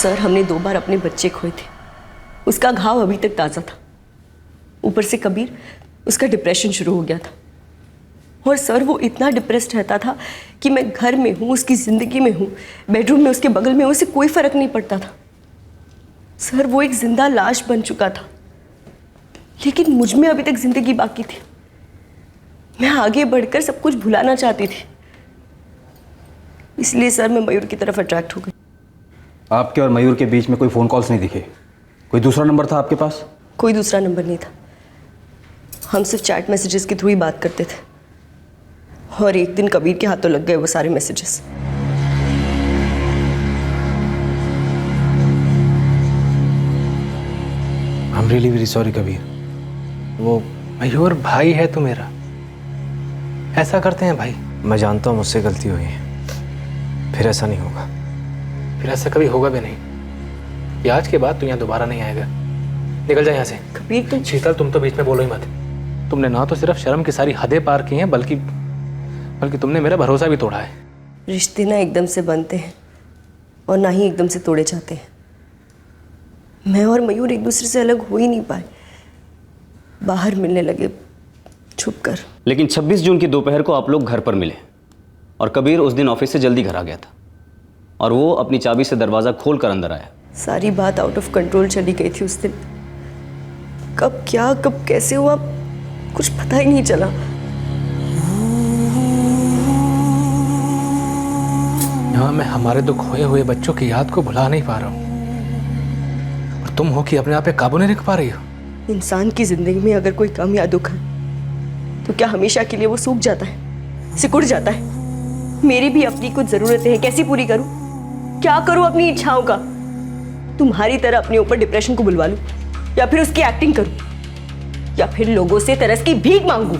सर, हमने 2 बार अपने बच्चे खोए थे। उसका घाव अभी तक ताज़ा था। ऊपर से कबीर, उसका डिप्रेशन शुरू हो गया था। और सर, वो इतना डिप्रेस्ड रहता था कि मैं घर में हूँ, उसकी ज़िंदगी में हूँ, बेडरूम में उसके बगल में, उसे कोई फ़र्क नहीं पड़ता था। सर, वो एक जिंदा लाश बन चुका था, लेकिन मुझ में अभी तक ज़िंदगी बाकी थी। मैं आगे बढ़कर सब कुछ भुलाना चाहती थी। इसलिए सर, मैं मयूर की तरफ अट्रैक्ट हो गई। आपके और मयूर के बीच में कोई फ़ोन कॉल्स नहीं दिखे? कोई दूसरा नंबर था आपके पास? कोई दूसरा नंबर नहीं था। हम सिर्फ चैट मैसेजेस के थ्रू ही बात करते थे। और एक दिन कबीर के हाथों लग गए वो सारे messages. I am really very sorry Kabir. वो मयूर भाई है तो मेरा, ऐसा करते हैं भाई। मैं जानता हूँ मुझसे गलती हुई है, फिर ऐसा नहीं होगा। फिर ऐसा कभी होगा भी नहीं। ये आज के बाद तू यहाँ दोबारा नहीं आएगा। निकल जा यहाँ से। कबीर तुम। शीतल, तुम तो बीच में बोलो ही मत। तुमने ना तो सिर्फ शर्म की सारी हदें पार की हैं, बल्कि तुमने मेरा भरोसा भी तोड़ा है। रिश्ते ना एकदम से बनते हैं और ना ही एकदम से तोड़े जाते हैं। मैं और मयूर एक दूसरे से अलग हो ही नहीं पाए, बाहर मिलने लगे छुप कर। लेकिन 26 जून की दोपहर को आप लोग घर पर मिले और कबीर उस दिन ऑफिस से जल्दी घर आ गया था और वो अपनी चाबी से दरवाज़ा खोल कर अंदर आया। सारी बात आउट ऑफ कंट्रोल चली गई थी उस दिन। कब क्या, कब कैसे हुआ, कुछ पता ही नहीं चला। यहाँ मैं हमारे 2 खोए हुए बच्चों की याद को भुला नहीं पा रहा हूँ, और तुम हो कि अपने आप पे काबू नहीं रख पा रही हो। इंसान की जिंदगी में अगर कोई कम या दुख है तो क्या हमेशा के लिए वो सूख जाता है, सिकुड़ जाता है? मेरी भी अपनी कुछ जरूरतें हैं, कैसी पूरी करूं? क्या करूं अपनी इच्छाओं का? तुम्हारी तरह अपने ऊपर डिप्रेशन को बुलवा लूं, या फिर उसकी एक्टिंग करूं, या फिर लोगों से तरस की भीख मांगूं?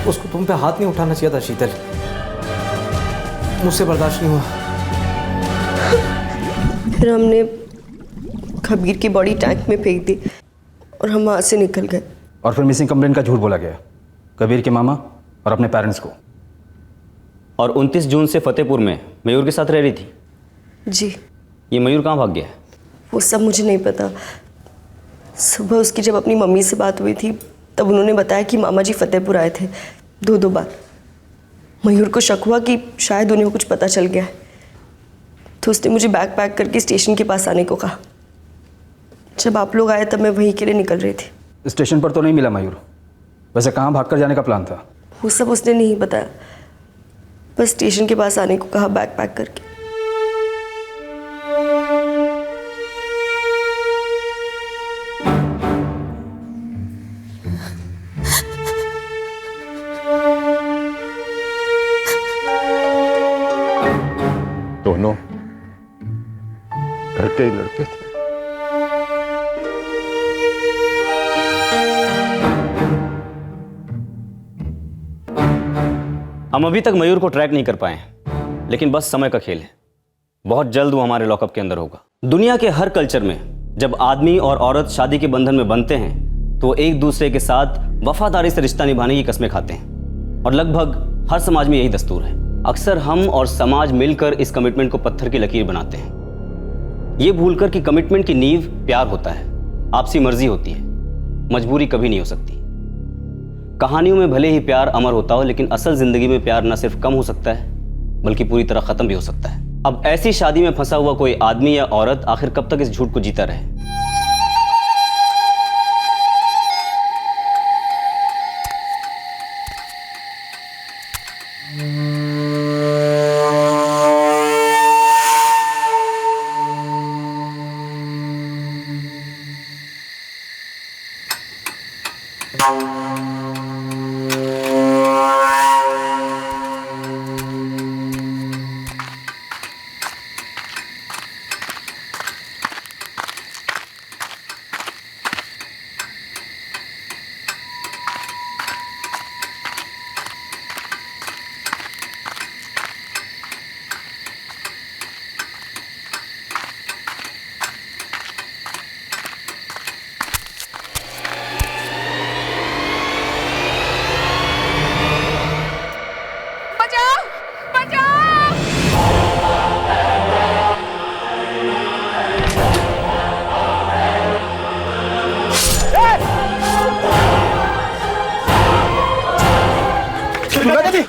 उसको तुम पे हाथ नहीं उठाना चाहिए था शीतल, मुझसे बर्दाश्त नहीं हुआ। फिर हमने कबीर की बॉडी टैंक में फेंक दी और हम वहाँ से निकल गए। और फिर मिसिंग कंप्लेंट का झूठ बोला गया कबीर के मामा और अपने पेरेंट्स को। और 29 जून से फतेहपुर में मयूर के साथ रह रही थी? जी। ये मयूर कहाँ भाग गया है? वो सब मुझे नहीं पता। सुबह उसकी जब अपनी मम्मी से बात हुई थी तब उन्होंने बताया कि मामा जी फतेहपुर आए थे 2 बार। मयूर को शक हुआ कि शायद उन्हें कुछ पता चल गया है, तो उसने मुझे बैग पैक करके स्टेशन के पास आने को कहा। जब आप लोग आए तब मैं वहीं के लिए निकल रही थी। स्टेशन पर तो नहीं मिला मयूर, वैसे कहाँ भागकर जाने का प्लान था? वो सब उसने नहीं बताया, बस स्टेशन के पास आने को कहा बैग पैक करके। दोनों घर के ही लड़के थे। हम अभी तक मयूर को ट्रैक नहीं कर पाए हैं, लेकिन बस समय का खेल है। बहुत जल्द वो हमारे लॉकअप के अंदर होगा। दुनिया के हर कल्चर में जब आदमी और औरत शादी के बंधन में बंधते हैं तो एक दूसरे के साथ वफादारी से रिश्ता निभाने की कस्में खाते हैं, और लगभग हर समाज में यही दस्तूर है। अक्सर हम और समाज मिलकर इस कमिटमेंट को पत्थर की लकीर बनाते हैं, ये भूलकर कि कमिटमेंट की नींव प्यार होता है, आपसी मर्जी होती है, मजबूरी कभी नहीं हो सकती। कहानियों में भले ही प्यार अमर होता हो, लेकिन असल जिंदगी में प्यार न सिर्फ कम हो सकता है बल्कि पूरी तरह खत्म भी हो सकता है। अब ऐसी शादी में फंसा हुआ कोई आदमी या औरत आखिर कब तक इस झूठ को जीता रहे? दुर्गा दीदी।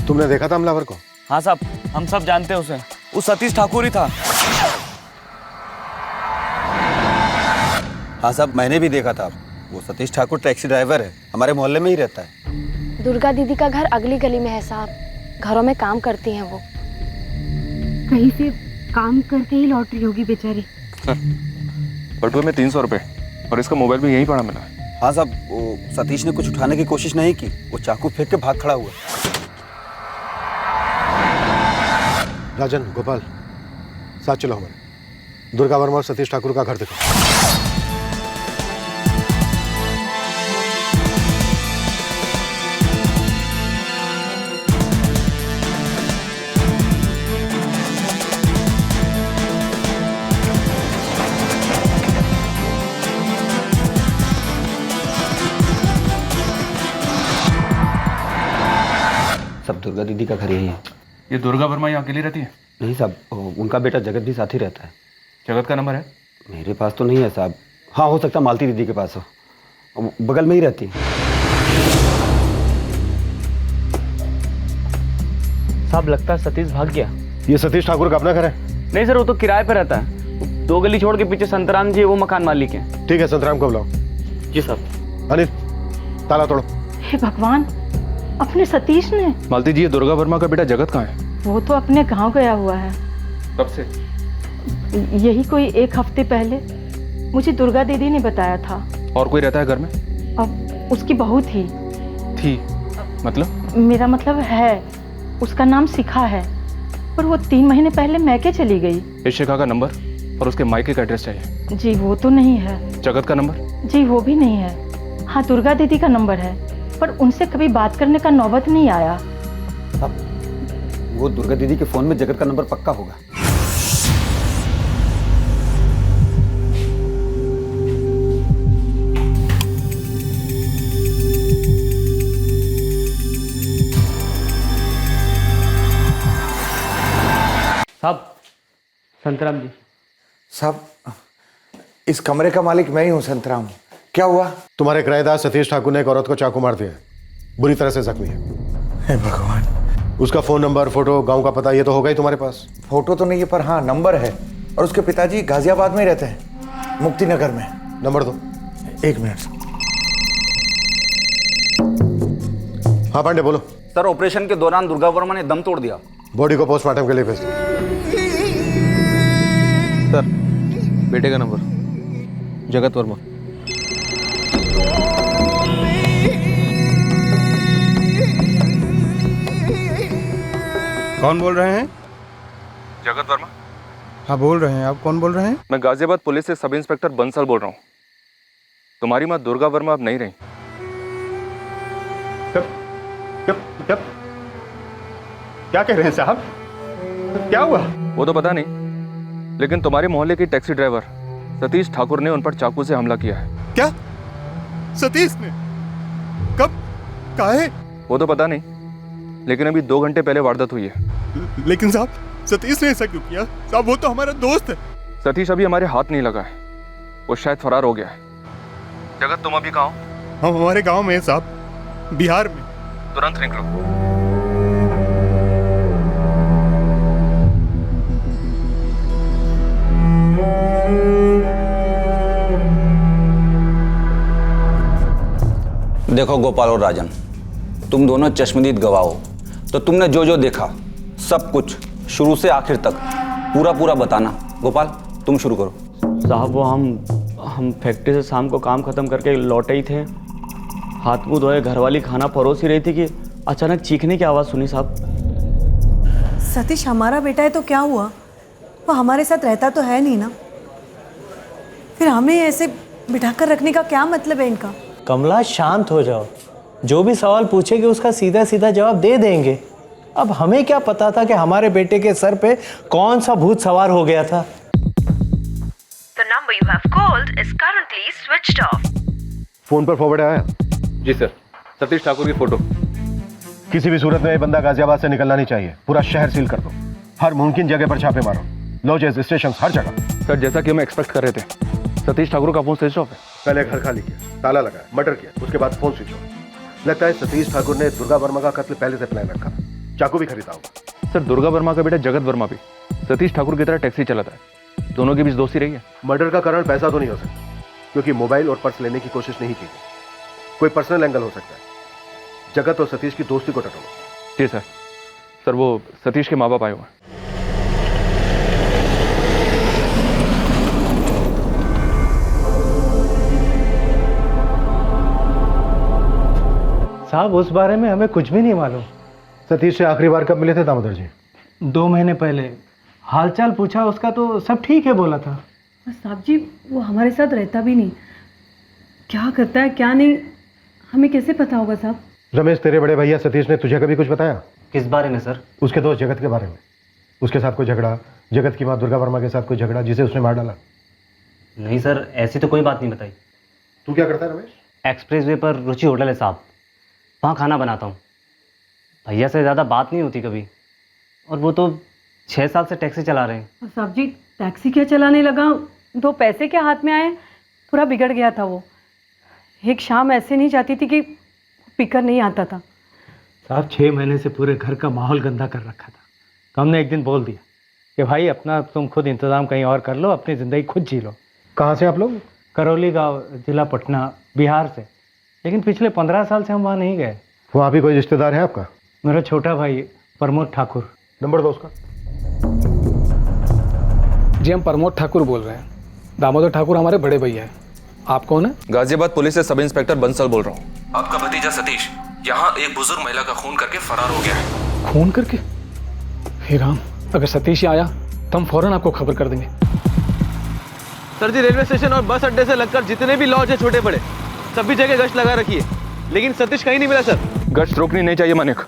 तुमने देखा था हमलावर को? हाँ साहब, हम सब जानते हैं उसे। वो सतीश ठाकुर ही था। हाँ साहब, मैंने भी देखा था। वो सतीश ठाकुर टैक्सी ड्राइवर है, हमारे मोहल्ले में ही रहता है। दुर्गा दीदी का घर अगली गली में है साहब। घरों में काम करती हैं वो। कहीं से काम करके ही लौट रही होगी बेचारी। बटुए में 300 रुपए और इसका मोबाइल भी यहीं पड़ा मिला। हाँ साहब, वो सतीश ने कुछ उठाने की कोशिश नहीं की, वो चाकू फेंक के भाग खड़ा हुआ। राजन, गोपाल, साथ चलो हमारे। दुर्गा वर्मा और सतीश ठाकुर का घर देखो। सब दुर्गा दीदी का घर यही है। ये दुर्गा वर्मा यहाँ अकेली रहती है? नहीं साहब, उनका बेटा जगत भी साथ ही रहता है। जगत का नंबर है? मेरे पास तो नहीं है साहब। हाँ, हो सकता मालती दीदी के पास हो, बगल में ही रहती है। साहब, लगता है सतीश भाग गया। ये सतीश ठाकुर का अपना घर है? नहीं सर, वो तो किराए पे रहता है। 2 गली छोड़ के पीछे संतराम जी है, वो मकान मालिक है। ठीक है, संतराम को बुलाओ। जी साहब। अनिल, ताला तोड़ो। हे भगवान, अपने सतीश ने। मालती जी, ये दुर्गा वर्मा का बेटा जगत कहाँ है? वो तो अपने गांव गया हुआ है। कब से? यही कोई 1 हफ्ते पहले मुझे दुर्गा दीदी ने बताया था। और कोई रहता है घर में? अब उसकी बहू थी। मतलब? मेरा मतलब है, उसका नाम शिखा है, पर वो 3 महीने पहले मैके चली गई। इस शिखा का नंबर और उसके मायके का एड्रेस चाहिए। जी वो तो नहीं है। जगत का नंबर? जी वो भी नहीं है। हाँ, दुर्गा दीदी का नंबर है, पर उनसे कभी बात करने का नौबत नहीं आया। अब वो दुर्गा दीदी के फोन में जगत का नंबर पक्का होगा। साहब, संतराम जी। साहब, इस कमरे का मालिक मैं ही हूँ संतराम। क्या हुआ? तुम्हारे किराएदार सतीश ठाकुर ने एक औरत को चाकू मार दिया है, बुरी तरह से जख्मी है। हे भगवान। उसका फोन नंबर, फोटो, गांव का पता, ये तो होगा ही तुम्हारे पास। फोटो तो नहीं है, पर हाँ नंबर है। और उसके पिताजी गाजियाबाद में ही रहते हैं, मुक्ति नगर में। नंबर दो। 1 मिनट। हाँ पांडे, बोलो। सर, ऑपरेशन के दौरान दुर्गा वर्मा ने दम तोड़ दिया। बॉडी को पोस्टमार्टम के लिए भेज दो। सर, बेटे का नंबर। जगत वर्मा। कौन बोल रहे हैं? जगत वर्मा। हाँ बोल रहे हैं। आप कौन बोल रहे हैं? मैं गाजियाबाद पुलिस से सब इंस्पेक्टर बंसल बोल रहा हूँ। तुम्हारी माँ दुर्गा वर्मा अब नहीं रही। कब? क्या कह रहे हैं साहब? क्या हुआ? वो तो पता नहीं, लेकिन तुम्हारे मोहल्ले की टैक्सी ड्राइवर सतीश ठाकुर ने उन पर चाकू से हमला किया है। क्या? सतीश ने? कब? काहे? वो तो पता नहीं, लेकिन अभी 2 घंटे पहले वारदात हुई है। लेकिन साहब, सतीश ने ऐसा क्यों किया? साहब, वो तो हमारा दोस्त है। सतीश अभी हमारे हाथ नहीं लगा है, वो शायद फरार हो गया है। जगत, तुम अभी कहाँ हो? हम हमारे गांव में हैं साहब, बिहार में। तुरंत निकलो। देखो गोपाल और राजन, तुम दोनों चश्मदीद गवाह हो, तो तुमने जो जो देखा सब कुछ शुरू से आखिर तक पूरा बताना। गोपाल, तुम शुरू करो। साहब, वो हम फैक्ट्री से शाम को काम खत्म करके लौटे ही थे। हाथ मुंह धोए घर वाली खाना परोस ही रही थी कि अचानक चीखने की आवाज़ सुनी साहब। सतीश हमारा बेटा है तो क्या हुआ, वो हमारे साथ रहता तो है नहीं ना, फिर हमें ऐसे बिठाकर रखने का क्या मतलब है इनका। कमला शांत हो जाओ, जो भी सवाल पूछेगी उसका सीधा सीधा जवाब दे देंगे। अब हमें क्या पता था कि हमारे बेटे के सर पे कौन सा भूत सवार हो गया था। The number you have called is currently switched off. Phone पर फॉरवर्ड आया? जी सर, सतीश ठाकुर की फोटो। किसी भी सूरत में ये बंदा गाजियाबाद से निकलना नहीं चाहिए। पूरा शहर सील कर दो, हर मुमकिन जगह पर छापे मारो, लॉजेस, स्टेशन, हर जगह। सर जैसा कि हम एक्सपेक्ट कर रहे थे, सतीश ठाकुर का फोन स्विच ऑफ है। पहले घर खाली किया, ताला लगाया, मर्डर किया, उसके बाद फोन स्विच ऑफ। लगता है सतीश ठाकुर ने दुर्गा वर्मा का कत्ल पहले से प्लान रखा था, चाकू भी खरीदा होगा। सर दुर्गा वर्मा का बेटा जगत वर्मा भी सतीश ठाकुर की तरह टैक्सी चलाता है, दोनों के बीच दोस्ती रही है। मर्डर का कारण पैसा तो नहीं हो सकता, क्योंकि मोबाइल और पर्स लेने की कोशिश नहीं की गई। कोई पर्सनल एंगल हो सकता है। जगत और सतीश की दोस्ती को टटोलो। जी सर। सर वो सतीश के माँ बाप आए हुए हैं। साहब उस बारे में हमें कुछ भी नहीं मालूम। सतीश से आखिरी बार कब मिले थे दामोदर जी? 2 महीने पहले। हालचाल पूछा उसका तो सब ठीक है बोला था। साहब जी वो हमारे साथ रहता भी नहीं, क्या करता है क्या नहीं हमें कैसे पता होगा साहब। रमेश, तेरे बड़े भैया सतीश ने तुझे कभी कुछ बताया? किस बारे में सर? उसके दोस्त जगत के बारे में। उसके साथ कोई झगड़ा, जगत की माँ दुर्गा वर्मा के साथ कोई झगड़ा जिसे उसने मार डाला? नहीं सर, ऐसी तो कोई बात नहीं बताई। तू क्या करता है रमेश? एक्सप्रेस वे पर रुचि होटल है साहब, वहाँ खाना बनाता हूँ। भैया से ज़्यादा बात नहीं होती कभी, और वो तो 6 साल से टैक्सी चला रहे हैं। साहब जी टैक्सी क्या चलाने लगा, 2 पैसे क्या हाथ में आए, पूरा बिगड़ गया था वो। एक शाम ऐसे नहीं जाती थी कि पीकर नहीं आता था। साहब 6 महीने से पूरे घर का माहौल गंदा कर रखा था, तो हमने एक दिन बोल दिया कि भाई अपना तुम खुद इंतज़ाम कहीं और कर लो, अपनी ज़िंदगी खुद जी लो। कहाँ से आप लोग? करौली गांव, जिला पटना, बिहार से। लेकिन पिछले 15 साल से हम वहाँ नहीं गए। वहाँ भी कोई रिश्तेदार है आपका? मेरा छोटा भाई प्रमोद ठाकुर। नंबर दो उसका। जी हम प्रमोद ठाकुर बोल रहे हैं, दामोदर ठाकुर हमारे बड़े भैया हैं। आप कौन है? गाजियाबाद पुलिस से सब इंस्पेक्टर बंसल बोल रहा हूँ। आपका भतीजा सतीश यहाँ एक बुजुर्ग महिला का खून करके फरार हो गया है। खून करके? हे राम, अगर सतीश आया तो हम फौरन आपको खबर कर देंगे। सर जी रेलवे स्टेशन और बस अड्डे से लगकर जितने भी लॉज है छोटे बड़े सभी जगह गश्त लगा रखी है, लेकिन सतीश कहीं नहीं मिला सर। गश्त रोकनी नहीं चाहिए मानिक,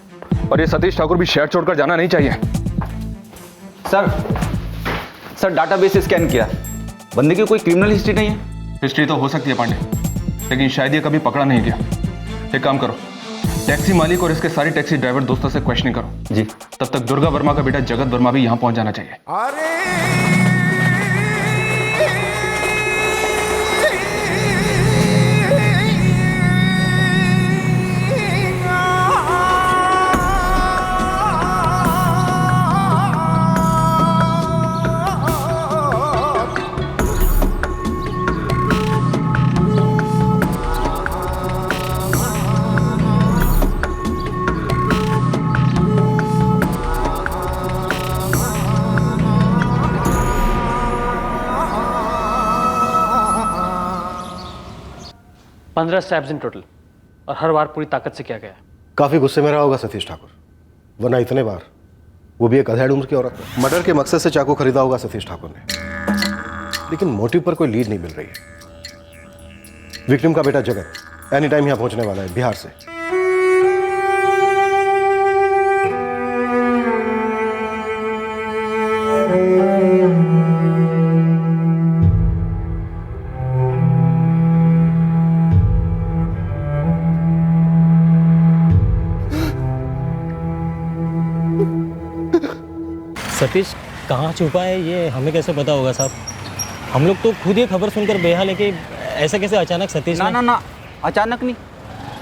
और ये सतीश ठाकुर भी शहर छोड़कर जाना नहीं चाहिए। सर डाटाबेस स्कैन किया, बंदे की कोई क्रिमिनल हिस्ट्री नहीं है। हिस्ट्री तो हो सकती है पांडे, लेकिन शायद ये कभी पकड़ा नहीं गया। एक काम करो, टैक्सी मालिक और इसके सारी टैक्सी ड्राइवर दोस्तों से क्वेश्चनिंग करो। जी। तब तक दुर्गा वर्मा का बेटा जगत वर्मा भी यहाँ पहुंच जाना चाहिए। पंद्रह स्टैब्स इन टोटल, और हर बार पूरी ताकत से किया गया। काफी गुस्से में रहा होगा सतीश ठाकुर, वरना इतने बार, वो भी एक अधेड़ उम्र की औरत है। मर्डर के मकसद से चाकू खरीदा होगा सतीश ठाकुर ने, लेकिन मोटिव पर कोई लीड नहीं मिल रही है। विक्टिम का बेटा जगत एनी टाइम यहाँ पहुंचने वाला है बिहार से। सतीश कहाँ छुपा है ये हमें कैसे पता होगा साहब? हम लोग तो खुद ही खबर सुनकर बेहाल है कि ऐसा कैसे अचानक सतीश ना ना ना, अचानक नहीं,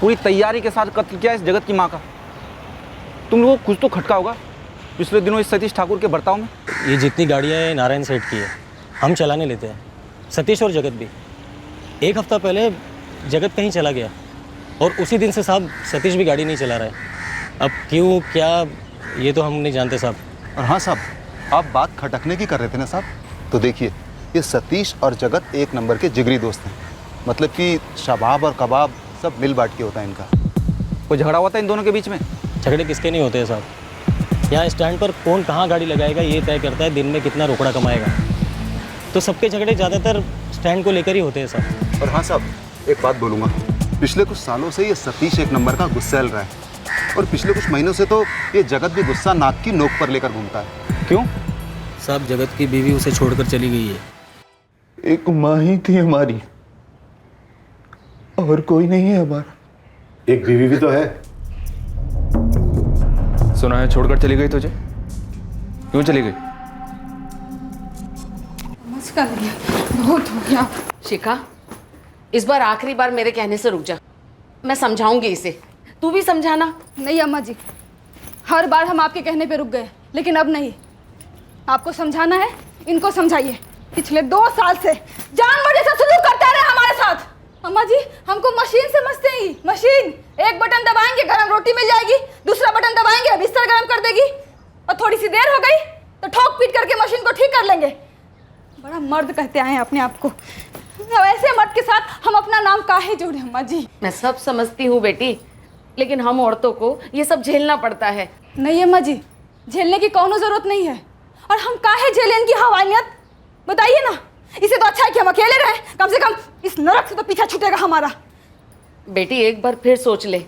पूरी तैयारी के साथ कत्ल किया इस जगत की माँ का। तुम लोगों को कुछ तो खटका होगा पिछले दिनों इस सतीश ठाकुर के बर्ताव में। ये जितनी गाड़ियाँ हैं नारायण सेठ की है, हम चलाने लेते हैं, सतीश और जगत भी। 1 हफ्ता पहले जगत कहीं चला गया और उसी दिन से साहब सतीश भी गाड़ी नहीं चला रहा है। अब क्यों क्या ये तो हम नहीं जानते साहब। और हाँ साहब, आप बात खटकने की कर रहे थे ना साहब, तो देखिए ये सतीश और जगत 1 नंबर के जिगरी दोस्त हैं। मतलब कि शबाब और कबाब सब मिल बांट के होता है इनका। कोई झगड़ा हुआ था इन दोनों के बीच में? झगड़े किसके नहीं होते हैं साहब। यहाँ स्टैंड पर कौन कहाँ गाड़ी लगाएगा ये तय करता है दिन में कितना रोकड़ा कमाएगा। तो सबके झगड़े ज़्यादातर स्टैंड को लेकर ही होते हैं साहब। और हाँ साहब, एक बात बोलूँगा, पिछले कुछ सालों से ये सतीश एक नंबर का गुस्सैल रहा है, और पिछले कुछ महीनों से तो ये जगत भी गुस्सा नाक की नोक पर लेकर घूमता है। क्यों? साहब जगत की बीवी उसे छोड़कर चली गई है। एक माँ ही थी हमारी, और कोई नहीं है हमारा। एक बीवी भी तो है। सुना है छोड़कर चली गई तुझे? क्यों चली गई? बहुत हो गया। शिखा, इस बार आखिरी बार मेरे कहने से रुक जा, मैं समझाऊंगी इसे, तू भी समझाना। नहीं अम्मा जी, हर बार हम आपके कहने पे रुक गए, लेकिन अब नहीं। आपको समझाना है, इनको समझाइए। पिछले 2 साल से जानवर जैसा सलूक करते रहे हमारे साथ। अम्मा जी, हमको मशीन समझते ही। मशीन, एक बटन दबाएंगे गरम रोटी मिल जाएगी, दूसरा बटन दबाएंगे बिस्तर गरम कर देगी, और थोड़ी सी देर हो गई तो ठोक पीट करके मशीन को ठीक कर लेंगे। बड़ा मर्द कहते आए हैं अपने आप को। ऐसे मर्द के साथ हम अपना नाम काहे जोड़े अम्मा जी? मैं सब समझती हूँ बेटी, लेकिन हम औरतों को ये सब झेलना पड़ता है। नहीं अम्मा जी, झेलने की कौनो जरूरत नहीं है। और हम काहे झेलें इनकी हवानियत? बताइए ना। इसे तो अच्छा है कि हम अकेले रहें, कम से कम इस नरक से तो पीछा छूटेगा हमारा। बेटी एक बार फिर सोच ले,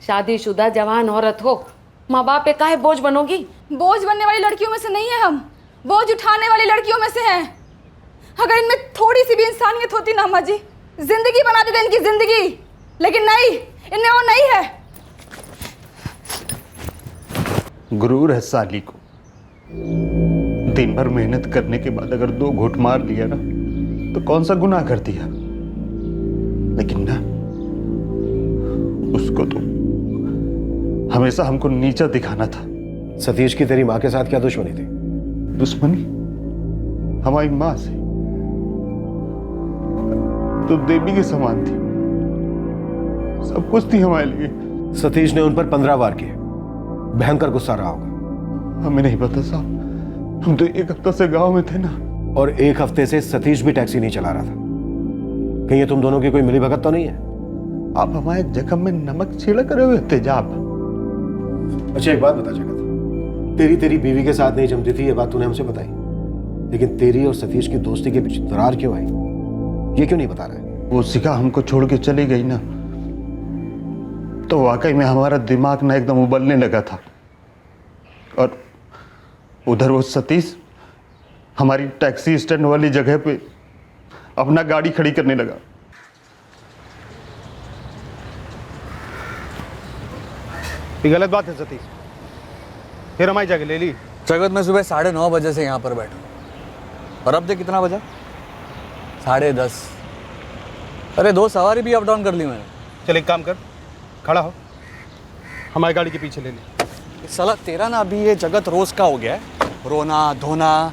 शादीशुदा जवान औरत हो, माँ बाप पे काहे बोझ बनोगी? बोझ बनने वाली लड़कियों में से नहीं है हम, बोझ उठाने वाली लड़कियों में से हैं। अगर इनमें थोड़ी सी भी इंसानियत होती ना अम्मा जी, जिंदगी बना देते इनकी जिंदगी, लेकिन नहीं, इनमें वो नहीं है। गुरूर है साली को। दिन भर मेहनत करने के बाद अगर 2 घूंट मार लिया ना, तो कौन सा गुनाह कर दिया। लेकिन ना, उसको तो हमेशा हमको नीचा दिखाना था। सतीश की तेरी माँ के साथ क्या दुश्मनी थी? दुश्मनी हमारी माँ से तो देवी के समान थी, सब कुछ थी हमारे लिए। सतीश ने उन पर 15 वार किए, भयंकर गुस्सा रहा होगा। हमें नहीं पता साहब, हम तो 1 हफ्ता से गांव में थे ना। और 1 हफ्ते से सतीश भी टैक्सी नहीं चला रहा था। कहीं ये तुम दोनों की कोई मिलीभगत तो नहीं है? आप हमारे जख्म में नमक छिड़क रहे हो तेजाब। अच्छा एक बात बता जगत, तेरी बीवी के साथ नहीं जमती थी, ये बात तूने हमसे बताई, लेकिन तेरी और सतीश की दोस्ती के बीच दरार क्यों आई, ये क्यों नहीं बता रहा है? वो शिखा हमको छोड़ के चली गई ना, तो वाकई में हमारा दिमाग ना एकदम उबलने लगा था। और उधर वो सतीश हमारी टैक्सी स्टैंड वाली जगह पे अपना गाड़ी खड़ी करने लगा। ये गलत बात है सतीश, फिर हमारी जगह ले ली। जगत में सुबह 9:30 बजे से यहाँ पर बैठा, और अब देख कितना बजा, 10:30। अरे 2 सवारी भी अप डाउन कर ली मैंने। चल एक काम कर, खड़ा हो, हमारी गाड़ी के पीछे ले ले। साला तेरा ना अभी ये जगत रोज का हो गया है, रोना धोना।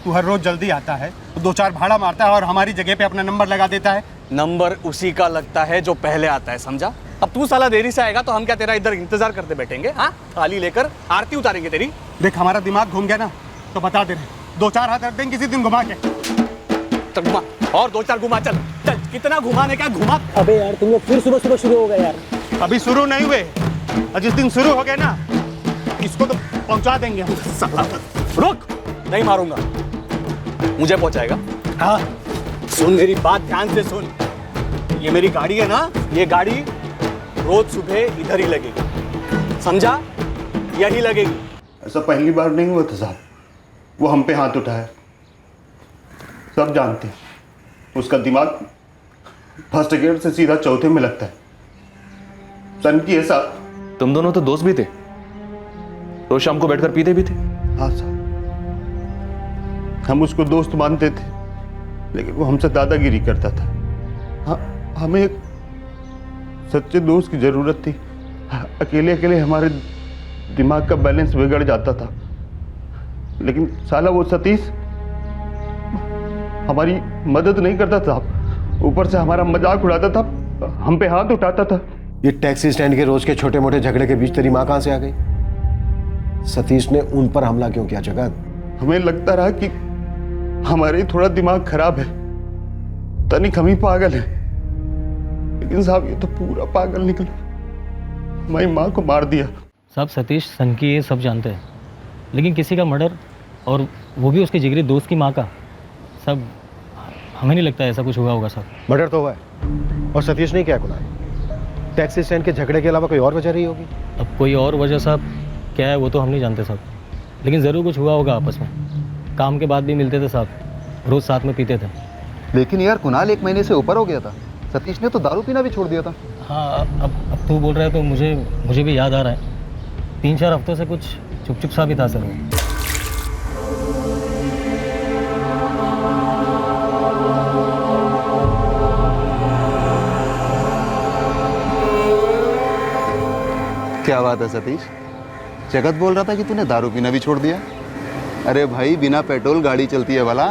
तू हर रोज जल्दी आता है, 2-4 भाड़ा मारता है और हमारी जगह पे अपना नंबर लगा देता है। नंबर उसी का लगता है जो पहले आता है, समझा? अब तू साला देरी से आएगा तो हम क्या तेरा इधर इंतजार करते बैठेंगे? हाँ, थाली लेकर आरती उतारेंगे तेरी। देख हमारा दिमाग घूम गया ना, तो बता दे रहे, 2-4 हाथ रख देंगे किसी दिन घुमा के। तो घुमा, और 2-4 घुमा, चल चल, कितना घुमाने का घुमा। अबे यार तुम लोग फिर सुबह शुरू हो गए यार। अभी शुरू नहीं हुए, और जिस दिन शुरू हो गए ना, इसको तो पहुंचा देंगे हम। साला रुक, नहीं मारूंगा, मुझे पहुंचाएगा। हाँ सुन मेरी बात ध्यान से सुन, ये मेरी गाड़ी है ना, ये गाड़ी रोज सुबह इधर ही लगेगी, समझा? यही लगेगी। ऐसा पहली बार नहीं हुआ था साहब, वो हम पे हाथ उठाया, सब जानते हैं। उसका दिमाग फर्स्ट गियर से सीधा चौथे में लगता है। सन की है साहब। तुम दोनों तो दोस्त भी थे, रोज शाम को बैठकर पीते भी थे। हाँ साहब, हम उसको दोस्त मानते थे, लेकिन वो हमसे दादागिरी करता था। हाँ, हमें एक सच्चे दोस्त की जरूरत थी। अकेले अकेले हमारे दिमाग का बैलेंस बिगड़ जाता था, लेकिन साला वो सतीश हमारी मदद नहीं करता था, ऊपर से हमारा मजाक उड़ाता था, हम पे हाथ उठाता था। ये टैक्सी स्टैंड के रोज के छोटे मोटे झगड़े के बीच तेरी माँ कहां से आ गई? सतीश ने उन पर हमला क्यों किया जगत? हमें लगता रहा कि हमारे थोड़ा दिमाग खराब है, तनिक हम ही पागल है, लेकिन लेकिन साहब ये तो पूरा पागल निकला। हमारी माँ को मार दिया। साहब सतीश सनकी ये सब जानते हैं, लेकिन किसी का मर्डर और वो भी उसके जिगरी दोस्त की माँ का, सब हमें नहीं लगता ऐसा कुछ हुआ होगा साहब। मर्डर तो हुआ है और सतीश ने क्या गुनाह है? टैक्सी स्टैंड के झगड़े के अलावा कोई और वजह रही होगी? अब कोई और वजह साहब क्या है वो तो हम नहीं जानते साहब, लेकिन ज़रूर कुछ हुआ होगा आपस में। काम के बाद भी मिलते थे साहब, रोज़ साथ में पीते थे। लेकिन यार कुणाल 1 महीने से ऊपर हो गया था, सतीश ने तो दारू पीना भी छोड़ दिया था। हाँ अब तू बोल रहा है तो मुझे भी याद आ रहा है, 3-4 हफ्तों से कुछ चुप सा भी था सर वो। क्या बात है सतीश, जगत बोल रहा था कि तूने दारू पीना भी छोड़ दिया। अरे भाई बिना पेट्रोल गाड़ी चलती है भला।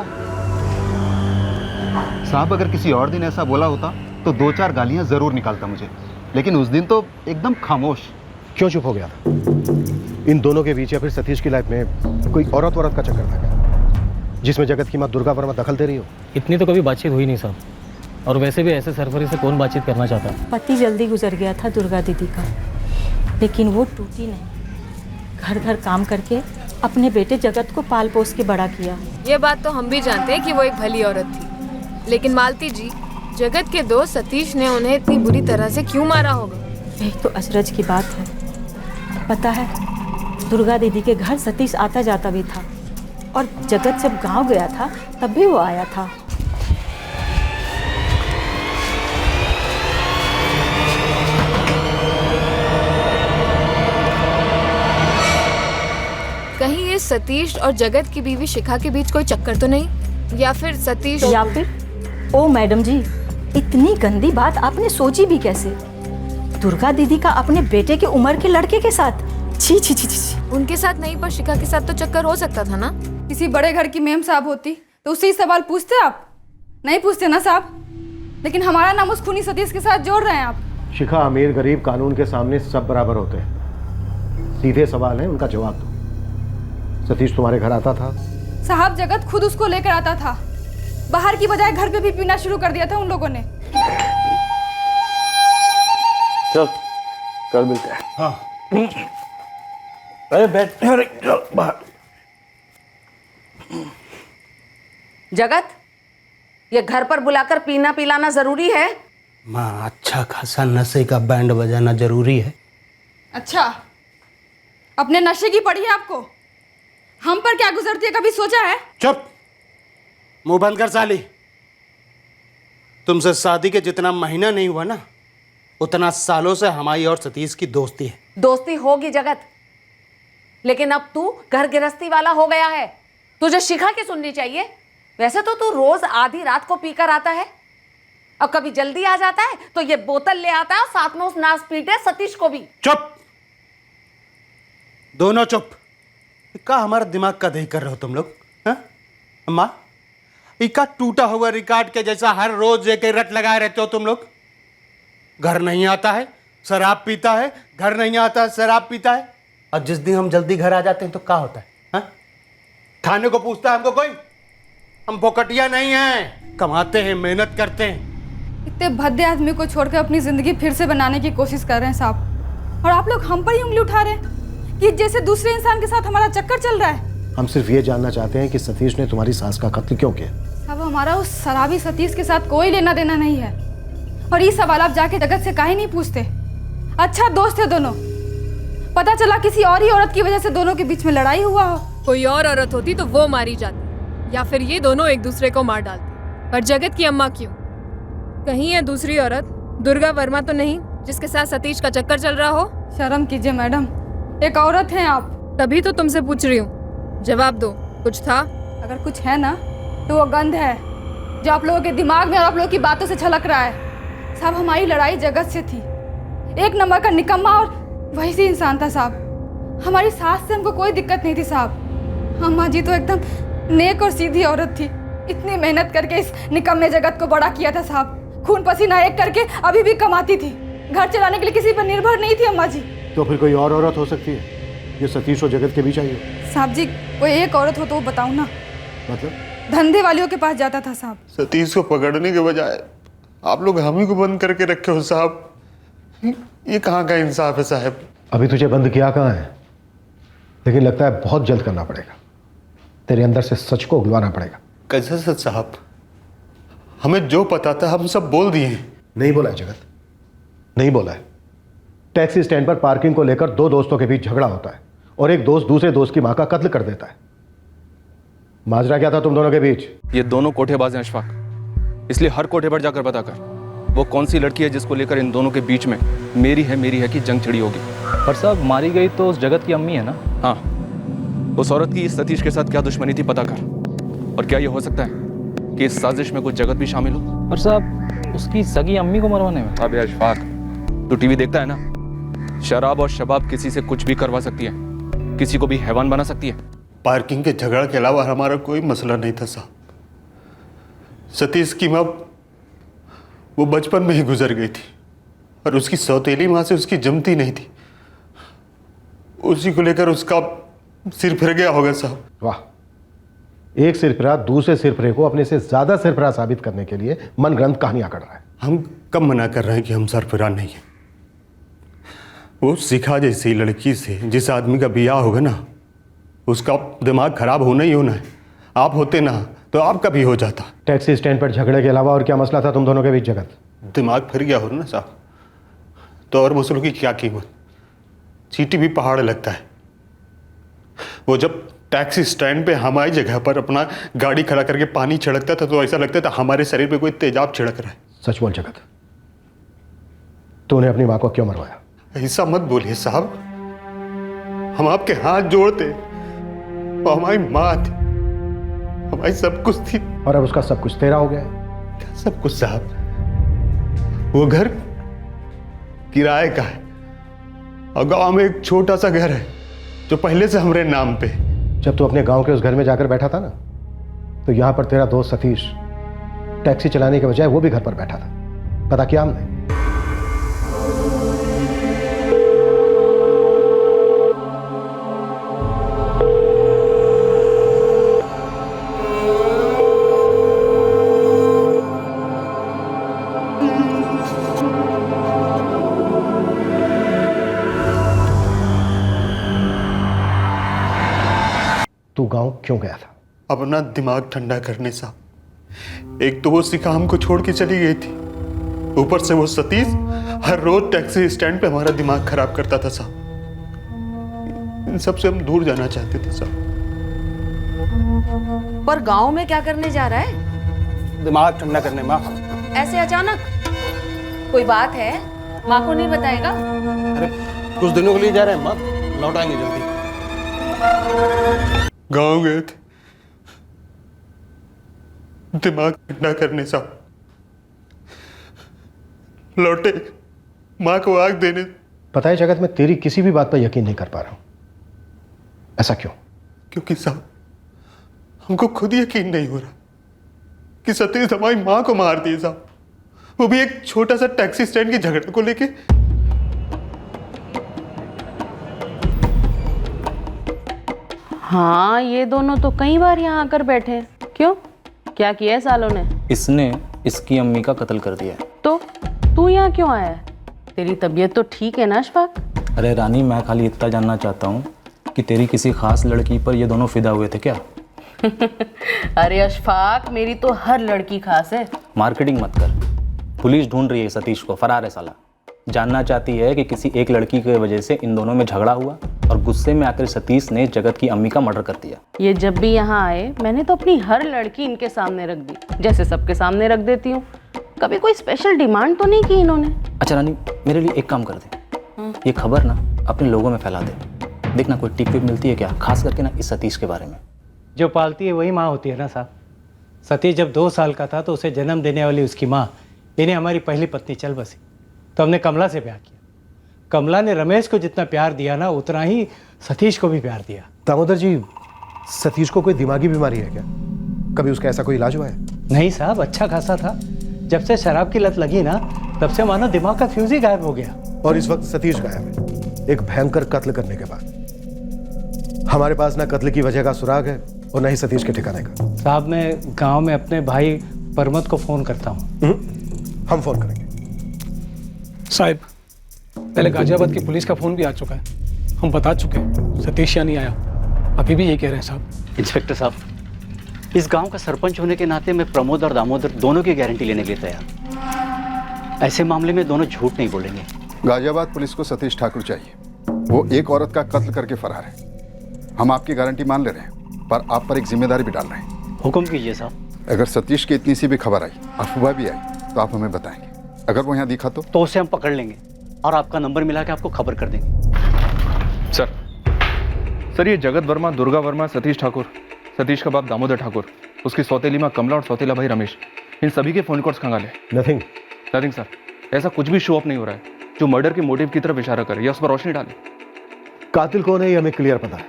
साहब अगर किसी और दिन ऐसा बोला होता तो 2-4 गालियां जरूर निकालता मुझे, लेकिन उस दिन तो एकदम खामोश। क्यों चुप हो गया था? इन दोनों के बीच या फिर सतीश की लाइफ में कोई औरत का चक्कर था क्या, जिसमें जगत की माँ दुर्गा वर्मा दखल दे रही हो? इतनी तो कभी बातचीत हुई नहीं साहब, और वैसे भी ऐसे सरफरी से कौन बातचीत करना चाहता। पति जल्दी गुजर गया था दुर्गा दीदी का, लेकिन वो टूटी नहीं, घर घर काम करके अपने बेटे जगत को पाल पोस के बड़ा किया। ये बात तो हम भी जानते हैं कि वो एक भली औरत थी, लेकिन मालती जी, जगत के दोस्त सतीश ने उन्हें इतनी बुरी तरह से क्यों मारा होगा? यही तो अचरज की बात है। पता है, दुर्गा दीदी के घर सतीश आता जाता भी था, और जगत जब गांव गया था तब भी वो आया था। कहीं ये सतीश और जगत की बीवी शिखा के बीच कोई चक्कर तो नहीं, या फिर सतीश या फिर ओ मैडम जी, इतनी गंदी बात आपने सोची भी कैसे? दुर्गा दीदी का अपने बेटे की उम्र के लड़के के साथ? छी छी छी छी। उनके साथ नहीं, पर शिखा के साथ तो चक्कर हो सकता था ना। किसी बड़े घर की मेम साहब होती तो उससे ही सवाल पूछते आप? नहीं पूछते ना साहब। लेकिन हमारा नाम उस खूनी सतीश के साथ जोड़ रहे हैं आप। शिखा, अमीर गरीब कानून के सामने सब बराबर होते हैं। सीधे सवाल है, उनका जवाब दो। सतीश तुम्हारे घर आता था? साहब जगत खुद उसको लेकर आता था, बाहर की बजाय घर पे भी पीना शुरू कर दिया था उन लोगों ने। चल कल मिलते हैं। हाँ अरे बैठ, अरे चल बाहर। जगत, ये घर पर बुलाकर पीना पिलाना जरूरी है? माँ, अच्छा खासा नशे का बैंड बजाना जरूरी है। अच्छा, अपने नशे की पड़ी है आपको? हम पर क्या गुजरती है कभी सोचा है? चुप, मुंह बंद कर साली। तुमसे शादी के जितना महीना नहीं हुआ ना, उतना सालों से हमारी और सतीश की दोस्ती है। दोस्ती होगी जगत, लेकिन अब तू घर गृहस्थी वाला हो गया है, तुझे शिखा की सुननी चाहिए। वैसे तो तू रोज आधी रात को पीकर आता है, और कभी जल्दी आ जाता है तो ये बोतल ले आता है और साथ में उस नास पीटे सतीश को भी। चुप, दोनों चुप। का हमारा दिमाग का दही कर रहे हो तुम लोग? अम्मा, इका टूटा हुआ रिकॉर्ड के जैसा हर रोज एक रट लगाए रहते हो तुम लोग। घर नहीं आता है शराब पीता है, घर नहीं आता है शराब पीता है, और जिस दिन हम जल्दी घर आ जाते हैं तो क्या होता है? खाने को पूछता है हमको कोई? हम बोकटिया नहीं हैं, कमाते हैं, मेहनत करते हैं। इतने भद्दे आदमी को छोड़कर अपनी जिंदगी फिर से बनाने की कोशिश कर रहे हैं साहब, और आप लोग हम पर ही उंगली उठा रहे हैं कि जैसे दूसरे इंसान के साथ हमारा चक्कर चल रहा है। हम सिर्फ ये जानना चाहते हैं कि सतीश ने तुम्हारी सास का कत्ल क्यों किया? अब हमारा उस शराबी सतीश के साथ कोई लेना देना नहीं है, और ये सवाल आप जाके जगत से काहे नहीं पूछते? अच्छा दोस्त है दोनों, पता चला किसी और ही औरत की वजह से दोनों के बीच में लड़ाई हुआ हो। कोई और औरत होती तो वो मारी जाती, या फिर ये दोनों एक दूसरे को मार डालते। पर जगत की अम्मा क्यों? कहीं ये दूसरी औरत दुर्गा वर्मा तो नहीं जिसके साथ सतीश का चक्कर चल रहा हो? शर्म कीजिए मैडम, एक औरत हैं आप। तभी तो तुमसे पूछ रही हूँ, जवाब दो। कुछ था? अगर कुछ है ना तो वो गंध है जो आप लोगों के दिमाग में और आप लोगों की बातों से छलक रहा है। साहब हमारी लड़ाई जगत से थी, एक नंबर का निकम्मा और वही सी इंसान था साहब। हमारी सास से हमको कोई दिक्कत नहीं थी साहब। अम्मा जी तो एकदम नेक और सीधी औरत थी, इतनी मेहनत करके इस निकम्मे जगत को बड़ा किया था साहब। खून पसीना एक करके अभी भी कमाती थी, घर चलाने के लिए किसी पर निर्भर नहीं थी अम्मा जी। तो फिर कोई और औरत हो सकती है जो सतीश और जगत के बीच आई हो? साहब जी कोई एक औरत हो तो वो बताऊं ना। मतलब? धंधे वालियों के पास जाता था साहब। सतीश को पकड़ने के बजाय आप लोग हम ही को बंद करके रखे हो साहब। ये कहाँ का इंसाफ है साहब? अभी तुझे बंद किया कहाँ है, लेकिन लगता है बहुत जल्द करना पड़ेगा। तेरे अंदर से सच को उगलवाना पड़ेगा। कैसे सच साहब? हमें जो पता था हम सब बोल दिए। नहीं बोला है जगत, नहीं बोला है। टैक्सी स्टैंड पर पार्किंग को लेकर दो दोस्तों के बीच झगड़ा होता है और एक दोस्त दूसरे दोस्त की मां का कत्ल कर देता है। माजरा क्या था तुम दोनों के बीच? ये दोनों कोठेबाज हैं अशफाक, इसलिए हर कोठे पर जाकर पता कर वो कौन सी लड़की है जिसको लेकर इन दोनों के बीच में मेरी है की जंग छिड़ी होगी। पर साहब मारी गई तो उस जगत की अम्मी है ना? हाँ, उस औरत की इस सतीश के साथ क्या दुश्मनी थी पता कर। और क्या ये हो सकता है कि इस साजिश में कुछ जगत भी शामिल हो? पर साहब उसकी सगी अम्मी को मरवाने में? अबे अशफाक, तू टीवी देखता है ना? शराब और शबाब किसी से कुछ भी करवा सकती है, किसी को भी हैवान बना सकती है। पार्किंग के झगड़ा के अलावा हमारा कोई मसला नहीं था साहब। सतीश की माँ वो बचपन में ही गुजर गई थी और उसकी सौतेली माँ से उसकी जमती नहीं थी। उसी को लेकर उसका सिर फिर गया होगा साहब। वाह, एक सिरफिरा दूसरे सिरफिरे को अपने से ज्यादा सिरफिरा साबित करने के लिए मन ग्रंथ कहानियां कर रहा है। हम कब मना कर रहे हैं कि हम सरफिरा नहीं है। वो शिखा जैसी लड़की से जिस आदमी का बियाह होगा ना, उसका दिमाग खराब होना ही होना है। आप होते ना तो आपका भी हो जाता। टैक्सी स्टैंड पर झगड़े के अलावा और क्या मसला था तुम दोनों के बीच जगत? दिमाग फिर गया हो ना साहब, तो और मसलों की क्या कीमत? चींटी भी पहाड़ लगता है। वो जब टैक्सी स्टैंड पे हमारी जगह पर अपना गाड़ी खड़ा करके पानी छिड़कता था तो ऐसा लगता था हमारे शरीर पे कोई तेजाब छिड़क रहा है। सच बोल जगत, तूने अपनी माँ को क्यों मरवाया? ऐसा मत बोलिए साहब, हम आपके हाथ जोड़ते। वो हमारी माँ थी, हमारी सब कुछ थी। और अब उसका सब कुछ तेरा हो गया है? सब कुछ साहब, वो घर किराए का है और गांव में एक छोटा सा घर है जो पहले से हमारे नाम पे। जब तू अपने गांव के उस घर में जाकर बैठा था ना, तो यहां पर तेरा दोस्त सतीश टैक्सी चलाने के बजाय वो भी घर पर बैठा था। पता किया हमने? तू गांव क्यों गया था? अपना दिमाग ठंडा करने साहब। एक तो वो शिखा हमको छोड़ के चली गई थी, ऊपर से वो सतीश हर रोज टैक्सी स्टैंड पे हमारा दिमाग खराब करता था साहब। इन सब से हम दूर जाना चाहते थे साहब। पर गांव में क्या करने जा रहा है? दिमाग ठंडा करने। माँ ऐसे अचानक? कोई बात है? माँ को नहीं बताएगा? अरे कुछ दिनों के लिए जा रहे हैं माँ, लौट आएंगे जल्दी। गांव गए थे दिमाग ठंडा करने साहब। लौटे माँ को आग देने। पता है जगत, मैं तेरी किसी भी बात पर यकीन नहीं कर पा रहा हूं। ऐसा क्यों? क्योंकि साहब हमको खुद यकीन नहीं हो रहा कि सतीश हमारी माँ को मार दिए साहब, वो भी एक छोटा सा टैक्सी स्टैंड के झगड़े को लेके। हाँ, ये दोनों तो कई बार यहाँ आकर बैठे हैं। क्यों, क्या किया है सालों ने? इसने इसकी अम्मी का कत्ल कर दिया है। तो तू यहाँ क्यों आया है? तेरी तबीयत तो ठीक है ना अशफाक? अरे रानी, मैं खाली इतना जानना चाहता हूँ कि तेरी किसी खास लड़की पर ये दोनों फिदा हुए थे क्या? अरे अशफाक, मेरी तो हर लड़की खास है। मार्केटिंग मत कर। पुलिस ढूंढ रही है सतीश को, फरार है साला। जानना चाहती है कि किसी एक लड़की की वजह से इन दोनों में झगड़ा हुआ और गुस्से में आकर सतीश ने जगत की अम्मी का मर्डर कर दिया। ये जब भी यहाँ आए मैंने तो अपनी हर लड़की इनके सामने रख दी, जैसे सबके सामने रख देती हूँ। कभी कोई स्पेशल डिमांड तो नहीं की इन्होंने? अच्छा रानी, मेरे लिए एक काम कर दे, ये खबर ना अपने लोगों में फैला दे। देखना कोई टिप विप मिलती है क्या, खास करके ना इस सतीश के बारे में। जो पालती है वही माँ होती है ना साहब। सतीश जब 2 साल का था तो उसे जन्म देने वाली उसकी माँ इन्हें हमारी पहली पत्नी चल बसी, तो हमने कमला से ब्याह किया। कमला ने रमेश को जितना प्यार दिया ना, उतना ही सतीश को भी प्यार दिया। दामोदर जी, सतीश को कोई दिमागी बीमारी है क्या? कभी उसका ऐसा कोई इलाज हुआ है? नहीं साहब, अच्छा खासा था। जब से शराब की लत लगी ना, तब से मानो दिमाग का फ्यूज ही गायब हो गया। और इस वक्त सतीश गायब है, एक भयंकर कत्ल करने के बाद। हमारे पास ना कत्ल की वजह का सुराग है और ना ही सतीश के ठिकाने का। साहब, मैं गांव में अपने भाई परमत को फोन करता हूँ। हम फोन करेंगे। साहब, पहले गाजियाबाद की पुलिस का फोन भी आ चुका है, हम बता चुके हैं, सतीश यहाँ नहीं आया। अभी भी यही कह रहे हैं साहब। इंस्पेक्टर साहब, इस गांव का सरपंच होने के नाते मैं प्रमोद और दामोदर दोनों की गारंटी लेने के लिए तैयार। ऐसे मामले में दोनों झूठ नहीं बोलेंगे। गाजियाबाद पुलिस को सतीश ठाकुर चाहिए। वो एक औरत का कत्ल करके फरार है। हम आपकी गारंटी मान ले रहे हैं, पर आप पर एक जिम्मेदारी भी डाल रहे हैं। हुक्म कीजिए साहब। अगर सतीश की इतनी सी भी खबर आई, अफवाह भी आई, तो आप हमें बताएंगे। अगर वो यहाँ दिखा तो उसे हम पकड़ लेंगे और आपका नंबर मिला के आपको खबर कर देंगे। सर, ये जगत वर्मा, दुर्गा वर्मा, सतीश ठाकुर, सतीश का बाप दामोदर ठाकुर, उसकी सौतेली माँ कमला और सौतेला भाई रमेश, इन सभी के फोन कॉल्स खंगाले। नथिंग सर, ऐसा कुछ भी शो अप नहीं हो रहा है जो मर्डर के मोटिव की तरफ इशारा करे या उस पर रोशनी डाले। कातिल कौन है ये हमें क्लियर पता है,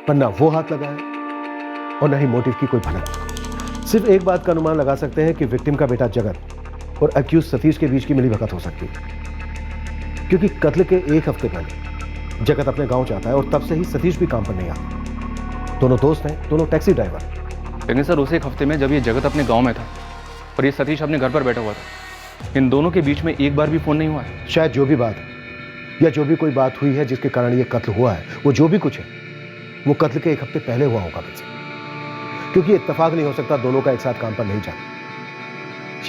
पर ना वो हाथ लगा है और ना ही मोटिव की कोई भनक। सिर्फ एक बात का अनुमान लगा सकते हैं कि विक्टिम का बेटा जगत और अक्यूज सतीश के बीच की मिलीभगत हो सकती है, क्योंकि कत्ल के एक हफ्ते पहले जगत अपने गांव जाता है और तब से ही सतीश भी काम पर नहीं आता। दोनों दोस्त हैं, दोनों टैक्सी ड्राइवर। लेकिन सर, उस एक हफ्ते में जब ये जगत अपने गांव में था और ये सतीश अपने घर पर बैठा हुआ था, इन दोनों के बीच में एक बार भी फोन नहीं हुआ है। शायद जो भी बात है या जो भी कोई बात हुई है जिसके कारण ये कत्ल हुआ है, वो जो भी कुछ है वो कत्ल के एक हफ्ते पहले हुआ होगा वैसे, क्योंकि इत्तेफाक नहीं हो सकता दोनों का एक साथ काम पर नहीं जाना।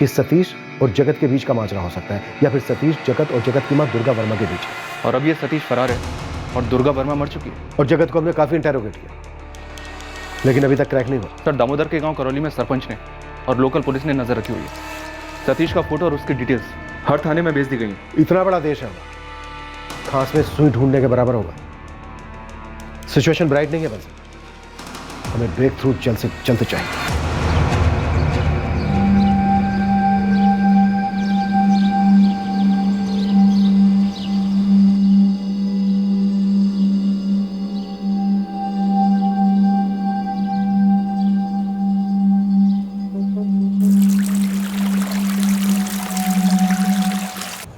ये सतीश और जगत के बीच का माजरा हो सकता है, या फिर सतीश, जगत और जगत की मां दुर्गा वर्मा के बीच है। और अब ये सतीश फरार है और दुर्गा वर्मा मर चुकी है। और जगत को हमने काफी इंटेरोगेट किया, लेकिन अभी तक क्रैक नहीं हुआ। सर, दामोदर के गांव करौली में सरपंच ने और लोकल पुलिस ने नजर रखी हुई है। सतीश का फोटो और उसकी डिटेल्स हर थाने में भेज दी गई हैं। इतना बड़ा देश है खास में सुई ढूंढने के बराबर होगा। सिचुएशन ब्राइट नहीं है, बस हमें ब्रेक थ्रू जल्द से जल्द चाहिए।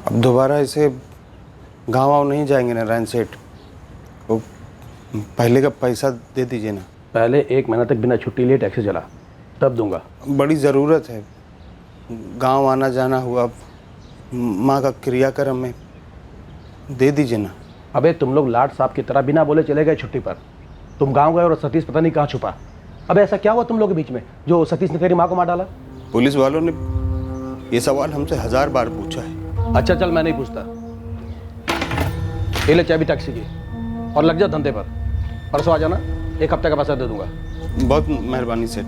अब दोबारा इसे गाँव वाँव नहीं जाएंगे नारायण सेठ, वो पहले का पैसा दे दीजिए ना। पहले 1 महीना तक बिना छुट्टी लिए टैक्सी चला, तब दूंगा। बड़ी ज़रूरत है, गांव आना जाना हुआ, माँ का क्रियाक्रम में, दे दीजिए ना। अबे तुम लोग लाट साहब की तरह बिना बोले चले गए छुट्टी पर। तुम गांव गए और सतीश पता नहीं कहाँ छुपा। अब ऐसा क्या हुआ तुम लोग के बीच में जो सतीश ने तेरी माँ को मार डाला? पुलिस वालों ने ये सवाल हमसे 1000 बार पूछा है। अच्छा चल, मैं नहीं पूछता। ये ले चाबी टैक्सी की और लग जा धंधे पर। परसों आ जाना, 1 हफ्ते का पैसा दे दूंगा। बहुत मेहरबानी सेठ।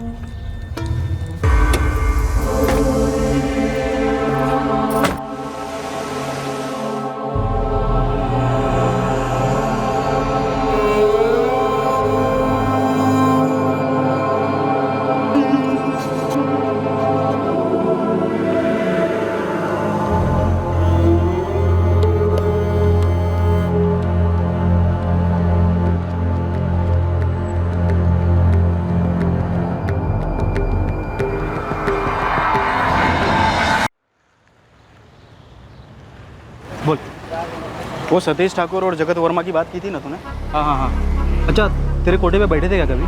बोल। वो सतीश ठाकुर और जगत वर्मा की बात की थी ना तूने? हाँ हाँ हाँ। अच्छा, तेरे कोठे पे बैठे थे क्या कभी?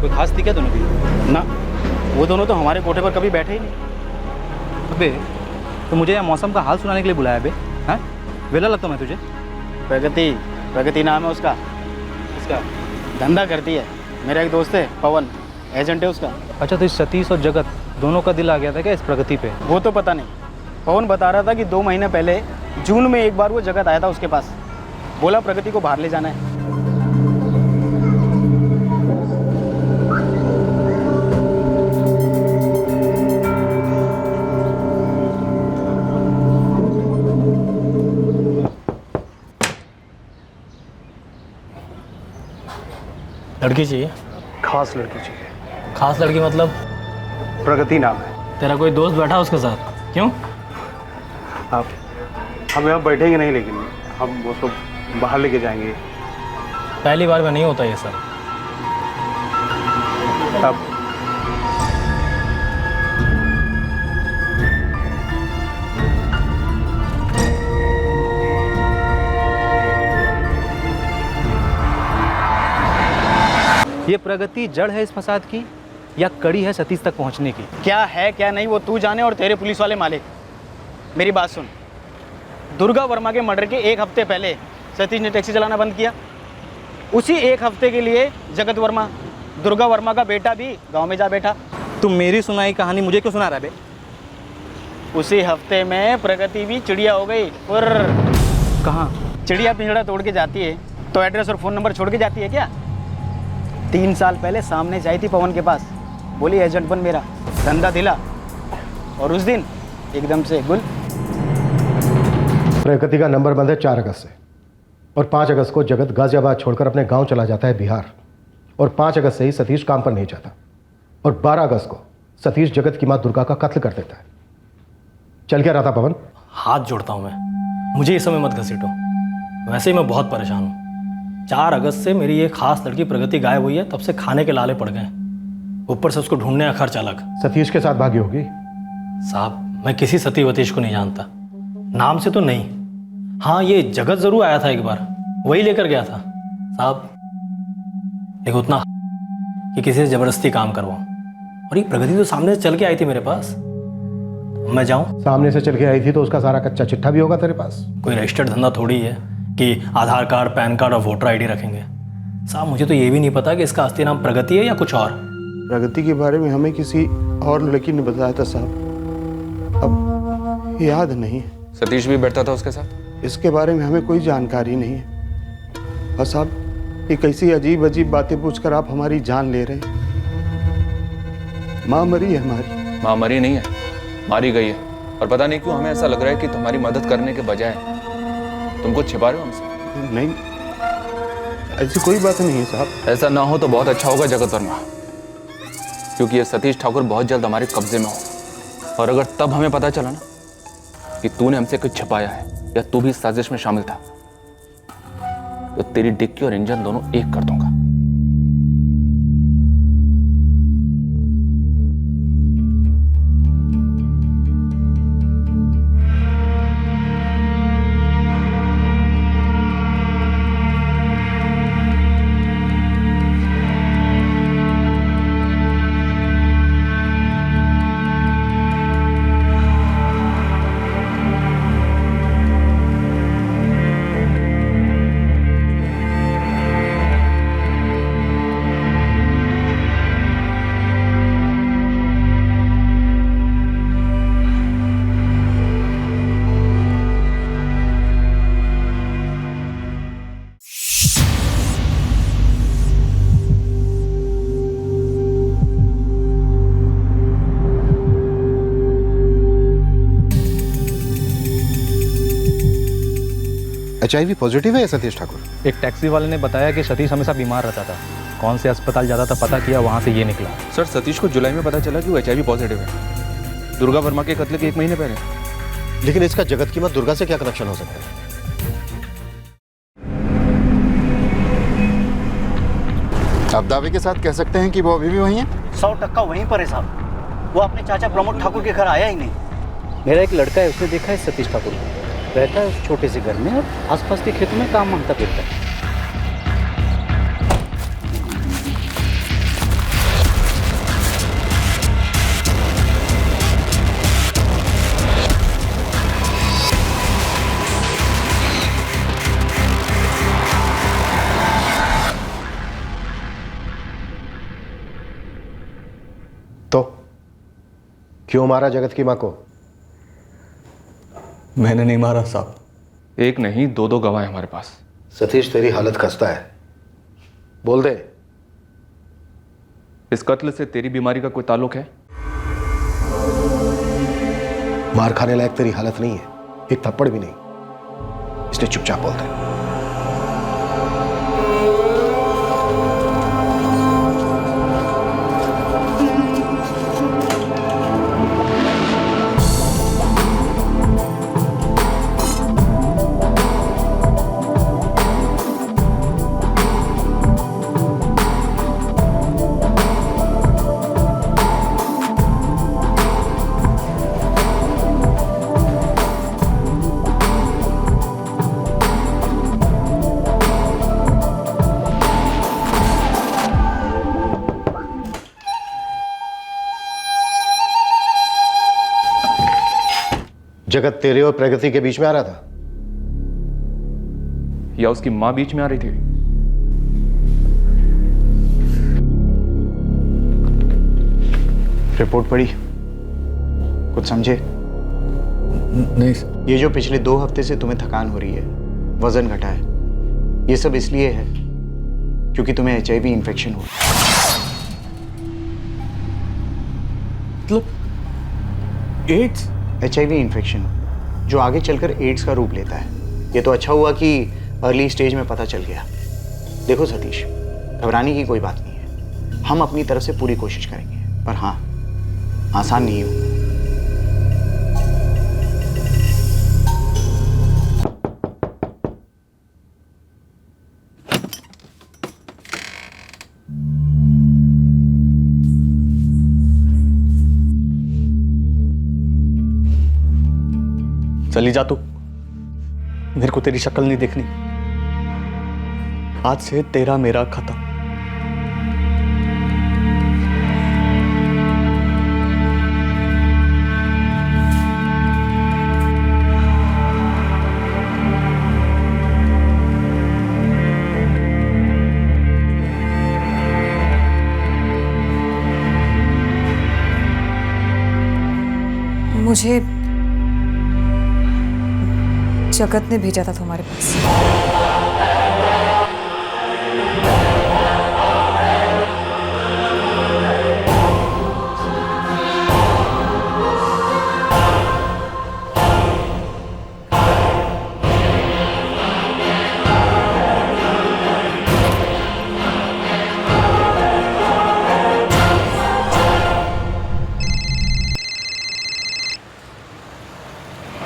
कोई खास थी क्या दोनों की? ना, वो दोनों तो हमारे कोठे पर कभी बैठे ही नहीं। अबे, तो मुझे यहाँ मौसम का हाल सुनाने के लिए बुलाया बे? हाँ, वेला लगता मैं तुझे? प्रगति नाम है उसका। इसका धंधा करती है। मेरा एक दोस्त है पवन, एजेंट है उसका। अच्छा, तो इस सतीश और जगत दोनों का दिल आ गया था क्या इस प्रगति पे? वो तो पता नहीं। पवन बता रहा था कि 2 महीने पहले जून में एक बार वो जगत आया था उसके पास, बोला प्रगति को बाहर ले जाना है। लड़की चाहिए? खास लड़की चाहिए। खास लड़की मतलब? प्रगति नाम है। तेरा कोई दोस्त बैठा उसके साथ? क्यों? आप हम यहाँ बैठेंगे नहीं, लेकिन हम उसको बाहर लेके जाएंगे। पहली बार में नहीं होता ये सब। अब ये प्रगति जड़ है इस फसाद की या कड़ी है सतीश तक पहुंचने की? क्या है क्या नहीं वो तू जाने और तेरे पुलिस वाले मालिक। मेरी बात सुन, दुर्गा वर्मा के मर्डर के एक हफ्ते पहले सतीश ने टैक्सी चलाना बंद किया। उसी एक हफ्ते के लिए जगत वर्मा, दुर्गा वर्मा का बेटा भी गांव में जा बैठा। तुम मेरी सुनाई कहानी मुझे क्यों सुना रहा बे? उसी हफ्ते में प्रगति भी चिड़िया हो गई। और कहाँ? चिड़िया पिंजड़ा तोड़ के जाती है तो एड्रेस और फ़ोन नंबर छोड़ के जाती है क्या? 3 साल पहले सामने से आई थी पवन के पास, बोली एजेंट बन मेरा, धंधा दिला, और उस दिन एकदम से गुल। प्रगति का नंबर बंद है 4 अगस्त से, और 5 अगस्त को जगत गाजियाबाद छोड़कर अपने गांव चला जाता है बिहार, और 5 अगस्त से ही सतीश काम पर नहीं जाता, और 12 अगस्त को सतीश जगत की मां दुर्गा का कत्ल कर देता है। चल क्या रहा था पवन? हाथ जोड़ता हूँ मैं, मुझे इस समय मत घसीटो, वैसे ही मैं बहुत परेशान हूँ। 4 अगस्त से मेरी ये खास लड़की प्रगति गायब हुई है, तब से खाने के लाले पड़ गए, ऊपर से उसको ढूंढने का खर्च अलग। सतीश के साथ भागी होगी। साहब मैं किसी सती वतीश को नहीं जानता, नाम से तो नहीं। हाँ ये जगत जरूर आया था एक बार, वही लेकर गया था साहब, लेकिन उतना कि किसी से जबरदस्ती काम करवाऊं। और ये प्रगति तो सामने से चल के आई थी मेरे पास, मैं जाऊं? सामने से चल के आई थी तो उसका सारा कच्चा चिट्ठा भी होगा तेरे पास। कोई रजिस्टर्ड धंधा थोड़ी है कि आधार कार्ड, पैन कार्ड और वोटर आईडी रखेंगे। साहब मुझे तो ये भी नहीं पता कि इसका असली नाम प्रगति है या कुछ और। प्रगति के बारे में हमें किसी और लड़की ने बताया था साहब, अब याद नहीं है। सतीश भी बैठता था उसके साथ? इसके बारे में हमें कोई जानकारी नहीं है। और साहब ये कैसी अजीब अजीब बातें पूछकर आप हमारी जान ले रहे हैं। माँ मरी है हमारी। माँ मरी नहीं है, मारी गई है, और पता नहीं क्यों हमें ऐसा लग रहा है कि तुम्हारी मदद करने के बजाय तुम कुछ छिपा रहे हो हमसे। नहीं, ऐसी कोई बात नहीं है साहब। ऐसा ना हो तो बहुत अच्छा होगा जगत वर्मा, क्योंकि ये सतीश ठाकुर बहुत जल्द हमारे कब्जे में हो, और अगर तब हमें पता चला ना कि तूने हमसे कुछ छिपाया है या तू भी इस साजिश में शामिल था, तो तेरी डिक्की और इंजन दोनों एक कर दूंगा। HIV पॉजिटिव है या सतीश ठाकुर? एक टैक्सी वाले ने बताया कि सतीश हमेशा बीमार रहता था, कौन से अस्पताल जाता था पता किया, वहाँ से ये निकला। सर सतीश को जुलाई में पता चला कि वो HIV पॉजिटिव है, दुर्गा वर्मा के कत्ल के 1 महीने पहले। लेकिन इसका जगत की मां दुर्गा से क्या कनेक्शन हो सकता है? आप दावे के साथ कह सकते हैं कि वो अभी भी वहीं है? 100% वहीं पर है साहब, वो अपने चाचा प्रमोद ठाकुर के घर आया ही नहीं। मेरा एक लड़का है, उसने देखा है सतीश ठाकुर को, रहता है उस छोटे से घर में और आसपास के खेतों में काम मांगता फिरता है। तो क्यों मारा जगत की मां को? मैंने नहीं मारा साहब, एक नहीं 2 गवाह हैं हमारे पास। सतीश तेरी हालत खस्ता है, बोल दे। इस कत्ल से तेरी बीमारी का कोई ताल्लुक है? मार खाने लायक तेरी हालत नहीं है, एक थप्पड़ भी नहीं, इसलिए चुपचाप बोल दे। जगत तेरे और प्रगति के बीच में आ रहा था? या उसकी मां बीच में आ रही थी? रिपोर्ट पढ़ी? कुछ समझे? नहीं। ये जो पिछले 2 हफ्ते से तुम्हें थकान हो रही है, वजन घटा है, ये सब इसलिए है क्योंकि तुम्हें HIV इन्फेक्शन हुआ। मतलब एड्स? HIV इन्फेक्शन जो आगे चलकर एड्स का रूप लेता है। ये तो अच्छा हुआ कि अर्ली स्टेज में पता चल गया। देखो सतीश, घबराने की कोई बात नहीं है, हम अपनी तरफ से पूरी कोशिश करेंगे, पर हाँ, आसान नहीं हो। चली जा तू, मेरे को तेरी शक्ल नहीं देखनी। आज से तेरा मेरा खत्म। मुझे जगत ने भेजा था तुम्हारे पास।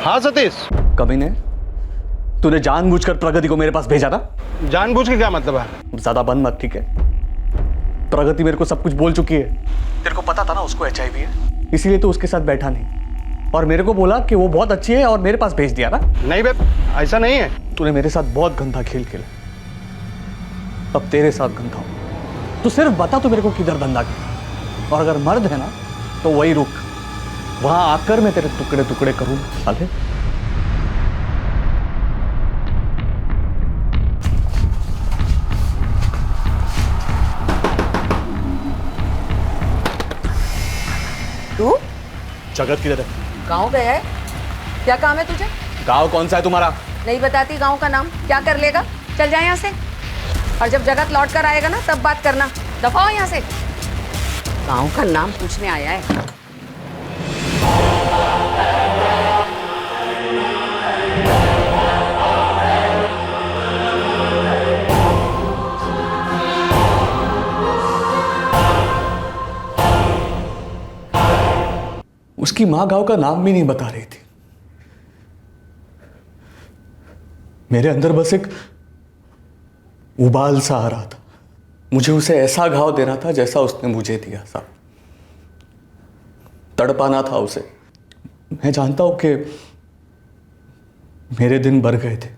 हाँ सतीश। कभी ने तूने जानबूझकर प्रगति को मेरे पास भेजा था? जानबूझ के क्या मतलब है? ज्यादा बंद मत, ठीक है? प्रगति मेरे को सब कुछ बोल चुकी है। तेरे को पता था ना उसको HIV है, इसीलिए तो उसके साथ बैठा नहीं, और मेरे को बोला कि वो बहुत अच्छी है और मेरे पास भेज दिया ना। नहीं बे, ऐसा नहीं है। तूने मेरे साथ बहुत गंदा खेल खेला, अब तेरे साथ गंदा हो। तू सिर्फ बता तू मेरे को किधर धंधा किया, और अगर मर्द है ना तो वही रुक, वहां आकर मैं तेरे टुकड़े टुकड़े करूंगा साले। तू जगत किधर है? गांव गया है? क्या काम है तुझे? गांव कौन सा है तुम्हारा? नहीं बताती गांव का नाम, क्या कर लेगा? चल जा यहाँ से, और जब जगत लौट कर आएगा ना तब बात करना। दफा हो यहाँ से। गांव का नाम पूछने आया है। उसकी मां गांव का नाम भी नहीं बता रही थी। मेरे अंदर बस एक उबाल सा आ रहा था। मुझे उसे ऐसा घाव देना था जैसा उसने मुझे दिया। साहब, तड़पाना था उसे। मैं जानता हूं कि मेरे दिन भर गए थे,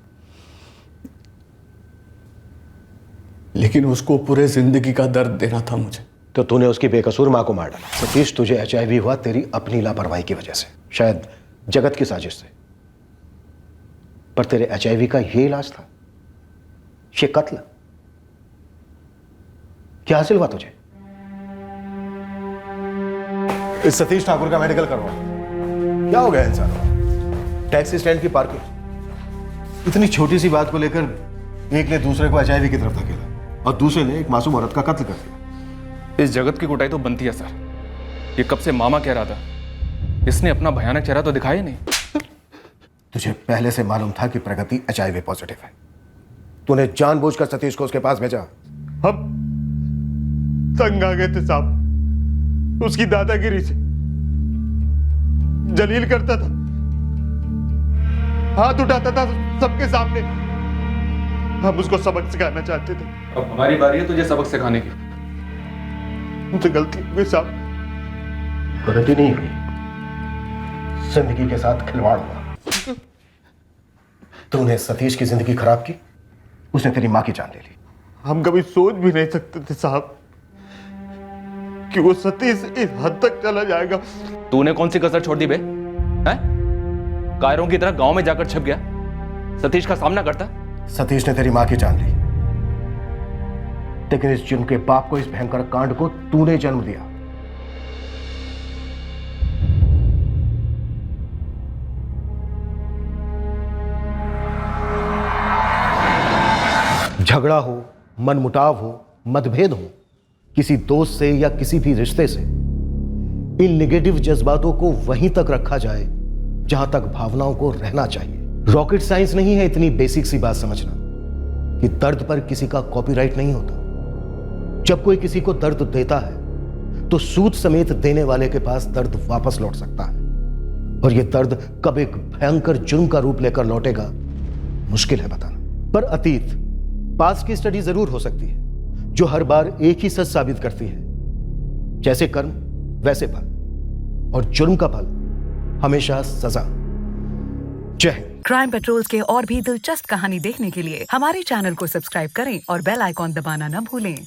लेकिन उसको पूरे जिंदगी का दर्द देना था मुझे। तो तूने उसकी बेकसूर मां को मार डाला। सतीश, तुझे HIV हुआ तेरी अपनी लापरवाही की वजह से, शायद जगत की साजिश से। पर तेरे HIV का ये इलाज था, ये कत्ल। क्या हासिल हुआ तुझे? इस सतीश ठाकुर का मेडिकल करवा। क्या हो गया इंसान? टैक्सी स्टैंड की पार्किंग। इतनी छोटी सी बात को लेकर एक ने दूसरे को HIV की तरफ धकेला और दूसरे ने एक मासूम औरत का कत्ल कर दिया। इस जगत की कुटाई तो बनती है सर। ये कब से मामा कह रहा था, इसने अपना भयानक चेहरा तो दिखाया नहीं। तुझे पहले से मालूम था कि प्रगति HIV पॉजिटिव है। तूने जानबूझकर सतीश को उसके पास भेजा। हम तंग आ गए थे साहब, उसकी दादागिरी से। जलील करता था, हाथ उठाता था सबके सामने। हम उसको सबक सिखाना चाहते थे। अब हमारी बारी है तुझे सबक सिखाने की। मुझसे गलती हो गई साहब। गलती नहीं हुई, जिंदगी के साथ खिलवाड़ हुआ। तूने सतीश की जिंदगी खराब की, उसने तेरी मां की जान ले ली। हम कभी सोच भी नहीं सकते थे साहब कि वो सतीश इस हद तक चला जाएगा। तूने कौन सी कसर छोड़ दी बे? हैं? कायरों की तरह गांव में जाकर छुप गया, सतीश का सामना करता। सतीश ने तेरी मां की जान ली, लेकिन इस जुर्म के बाप को, इस भयंकर कांड को तूने जन्म दिया। झगड़ा हो, मनमुटाव हो, मतभेद हो, किसी दोस्त से या किसी भी रिश्ते से, इन नेगेटिव जज्बातों को वहीं तक रखा जाए जहां तक भावनाओं को रहना चाहिए। रॉकेट साइंस नहीं है इतनी बेसिक सी बात समझना कि दर्द पर किसी का कॉपीराइट नहीं होता। जब कोई किसी को दर्द देता है तो सूद समेत देने वाले के पास दर्द वापस लौट सकता है, और यह दर्द कब एक भयंकर जुर्म का रूप लेकर लौटेगा मुश्किल है बताना। पर अतीत, पास्ट की स्टडी जरूर हो सकती है जो हर बार एक ही सच साबित करती है, जैसे कर्म वैसे फल, और जुर्म का फल हमेशा सजा। जय हिंद। क्राइम पेट्रोल्स के और भी दिलचस्प कहानी देखने के लिए हमारे चैनल को सब्सक्राइब करें और बेल आइकॉन दबाना न भूलें।